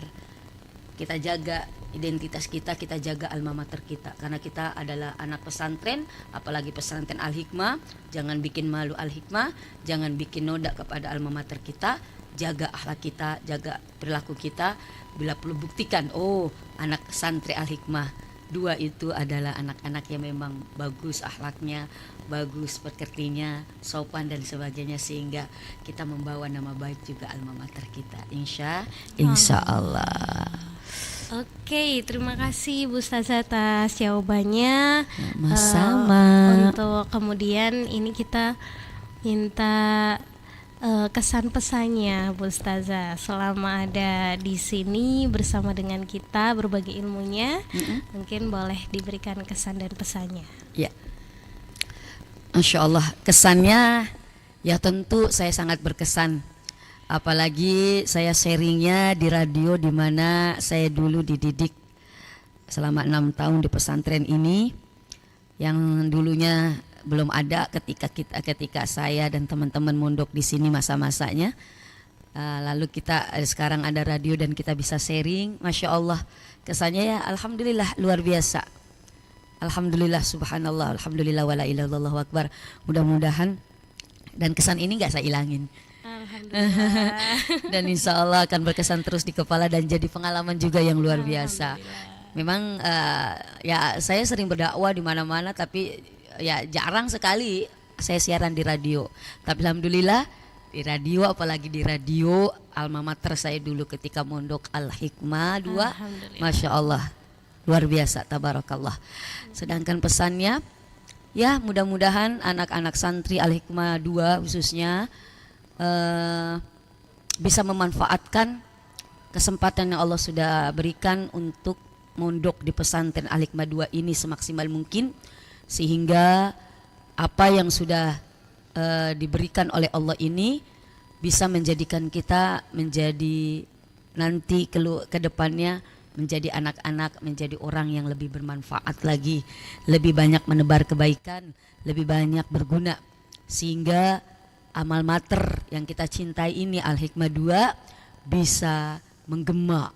kita jaga identitas kita, kita jaga alma mater kita, karena kita adalah anak pesantren, apalagi pesantren Al-Hikmah. Jangan bikin malu Al-Hikmah, jangan bikin noda kepada alma mater kita. Jaga akhlak kita, jaga perilaku kita. Bila perlu buktikan, oh anak santri Al-Hikmah 2 itu adalah anak-anak yang memang bagus akhlaknya, bagus pekertinya, sopan dan sebagainya, sehingga kita membawa nama baik juga alma mater kita. Insya Allah. Oke, terima kasih Bu Ustazah atas jawabannya. Sama-sama. Untuk kemudian ini kita minta kesan pesannya Bu Ustazah selama ada di sini bersama dengan kita berbagi ilmunya. Mungkin boleh diberikan kesan dan pesannya. Ya, Masya Allah, kesannya ya tentu saya sangat berkesan. Apalagi saya sharingnya di radio di mana saya dulu dididik selama 6 tahun di pesantren ini, yang dulunya belum ada ketika saya dan teman-teman mondok di sini masa-masanya. Lalu kita sekarang ada radio dan kita bisa sharing. Masya Allah, kesannya ya alhamdulillah luar biasa. Alhamdulillah, subhanallah, alhamdulillah, wala ilaha illallah akbar. Mudah-mudahan dan kesan ini nggak saya ilangin. Dan insya Allah akan berkesan terus di kepala dan jadi pengalaman juga yang luar biasa. Memang ya saya sering berdakwah di mana-mana, tapi ya jarang sekali saya siaran di radio. Tapi alhamdulillah di radio, apalagi di radio alma mater saya dulu ketika mondok Al-Hikmah 2, Masya Allah luar biasa, tabarakallah. Sedangkan pesannya ya mudah-mudahan anak-anak santri Al-Hikmah 2 khususnya bisa memanfaatkan kesempatan yang Allah sudah berikan untuk mondok di pesantren Al-Hikmah 2 ini semaksimal mungkin, sehingga apa yang sudah diberikan oleh Allah ini bisa menjadikan kita menjadi nanti ke depannya menjadi anak-anak, menjadi orang yang lebih bermanfaat lagi, lebih banyak menebar kebaikan, lebih banyak berguna, sehingga amal mater yang kita cintai ini Al-Hikmah 2 bisa menggema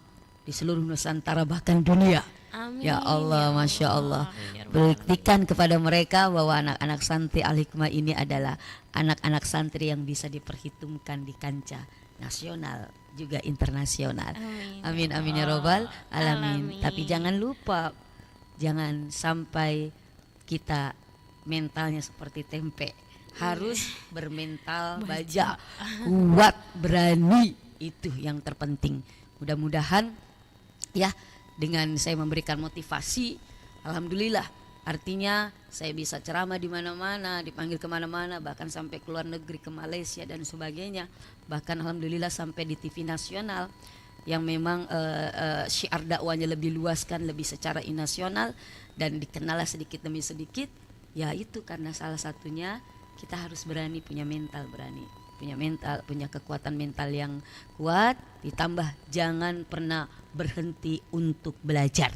di seluruh Nusantara bahkan dunia. Amin. Ya Allah, Masya Allah. Buktikan kepada mereka bahwa anak-anak santri Al-Hikmah ini adalah anak-anak santri yang bisa diperhitungkan di kancah nasional juga internasional. Amin, amin ya robbal alamin. Tapi jangan lupa, jangan sampai kita mentalnya seperti tempe, harus bermental baja, kuat, berani, itu yang terpenting. Mudah-mudahan ya, dengan saya memberikan motivasi, alhamdulillah, artinya saya bisa ceramah di mana-mana, dipanggil kemana-mana, bahkan sampai ke luar negeri, ke Malaysia dan sebagainya, bahkan alhamdulillah sampai di TV nasional yang memang syiar dakwanya lebih luas kan, lebih secara nasional dan dikenal sedikit demi sedikit. Ya itu karena salah satunya kita harus berani, punya mental berani, punya mental, punya kekuatan mental yang kuat, ditambah jangan pernah berhenti untuk belajar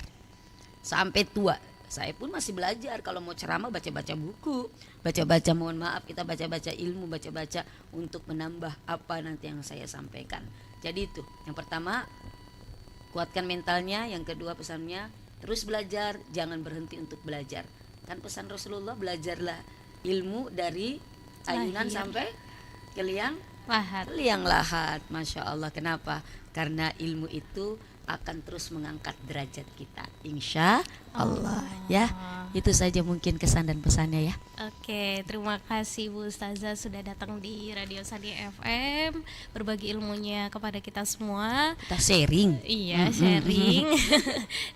sampai tua. Saya pun masih belajar, kalau mau ceramah baca-baca buku, baca-baca, mohon maaf, kita baca-baca ilmu, baca-baca untuk menambah apa nanti yang saya sampaikan. Jadi itu yang pertama, kuatkan mentalnya. Yang kedua pesannya, terus belajar, jangan berhenti untuk belajar. Kan pesan Rasulullah, belajarlah ilmu dari ayunan sampai ke liang lahat. Masya Allah. Kenapa? Karena ilmu itu akan terus mengangkat derajat kita, insya Allah. Ya, itu saja mungkin kesan dan pesannya ya. Oke, terima kasih Bu Ustazah sudah datang di Radio Sania FM, berbagi ilmunya kepada kita semua. Kita sharing. Iya, sharing.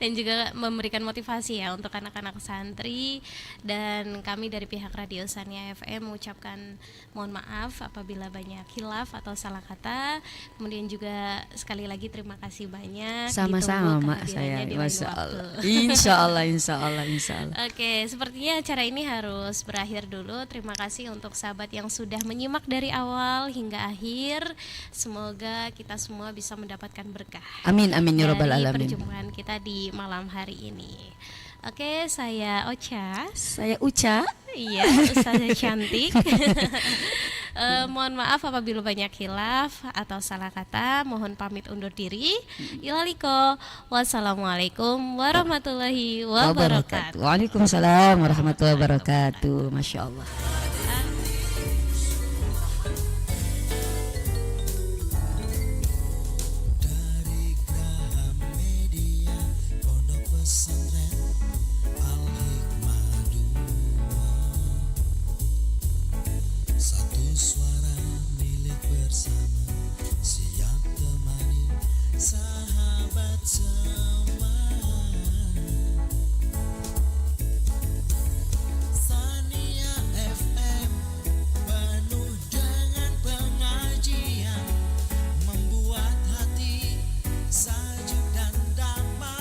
Dan juga memberikan motivasi ya untuk anak-anak santri. Dan kami dari pihak Radio Sania FM mengucapkan mohon maaf apabila banyak khilaf atau salah kata. Kemudian juga sekali lagi terima kasih banyak. Sama-sama Mak saya, Masya Allah. Insya Allah, insya Allah, insya Allah. Oke, sepertinya acara ini harus berakhir dulu. Terima kasih untuk sahabat yang sudah menyimak dari awal hingga akhir. Semoga kita semua bisa mendapatkan berkah. Amin, amin ya robbal alamin. Dari perjumpaan kita di malam hari ini. Oke, saya Ocha. Saya Uca. Iya, Ustazah cantik. Mohon maaf apabila banyak khilaf atau salah kata. Mohon pamit undur diri. Ilaliko. Wassalamualaikum warahmatullahi wabarakatuh. Waalaikumsalam warahmatullahi wabarakatuh. Masya Allah. Sahabat semua, Sania FM penuh dengan pengajian, membuat hati sejuk dan damai.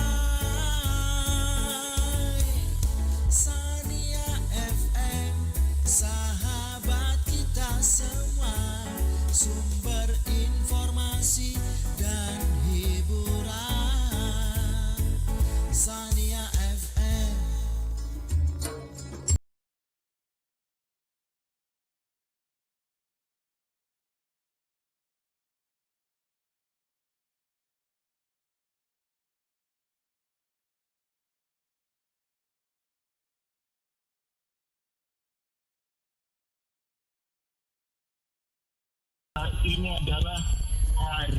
Sania FM, sahabat kita semua, sumber informasi dan hiburan. Sania FM. Ini adalah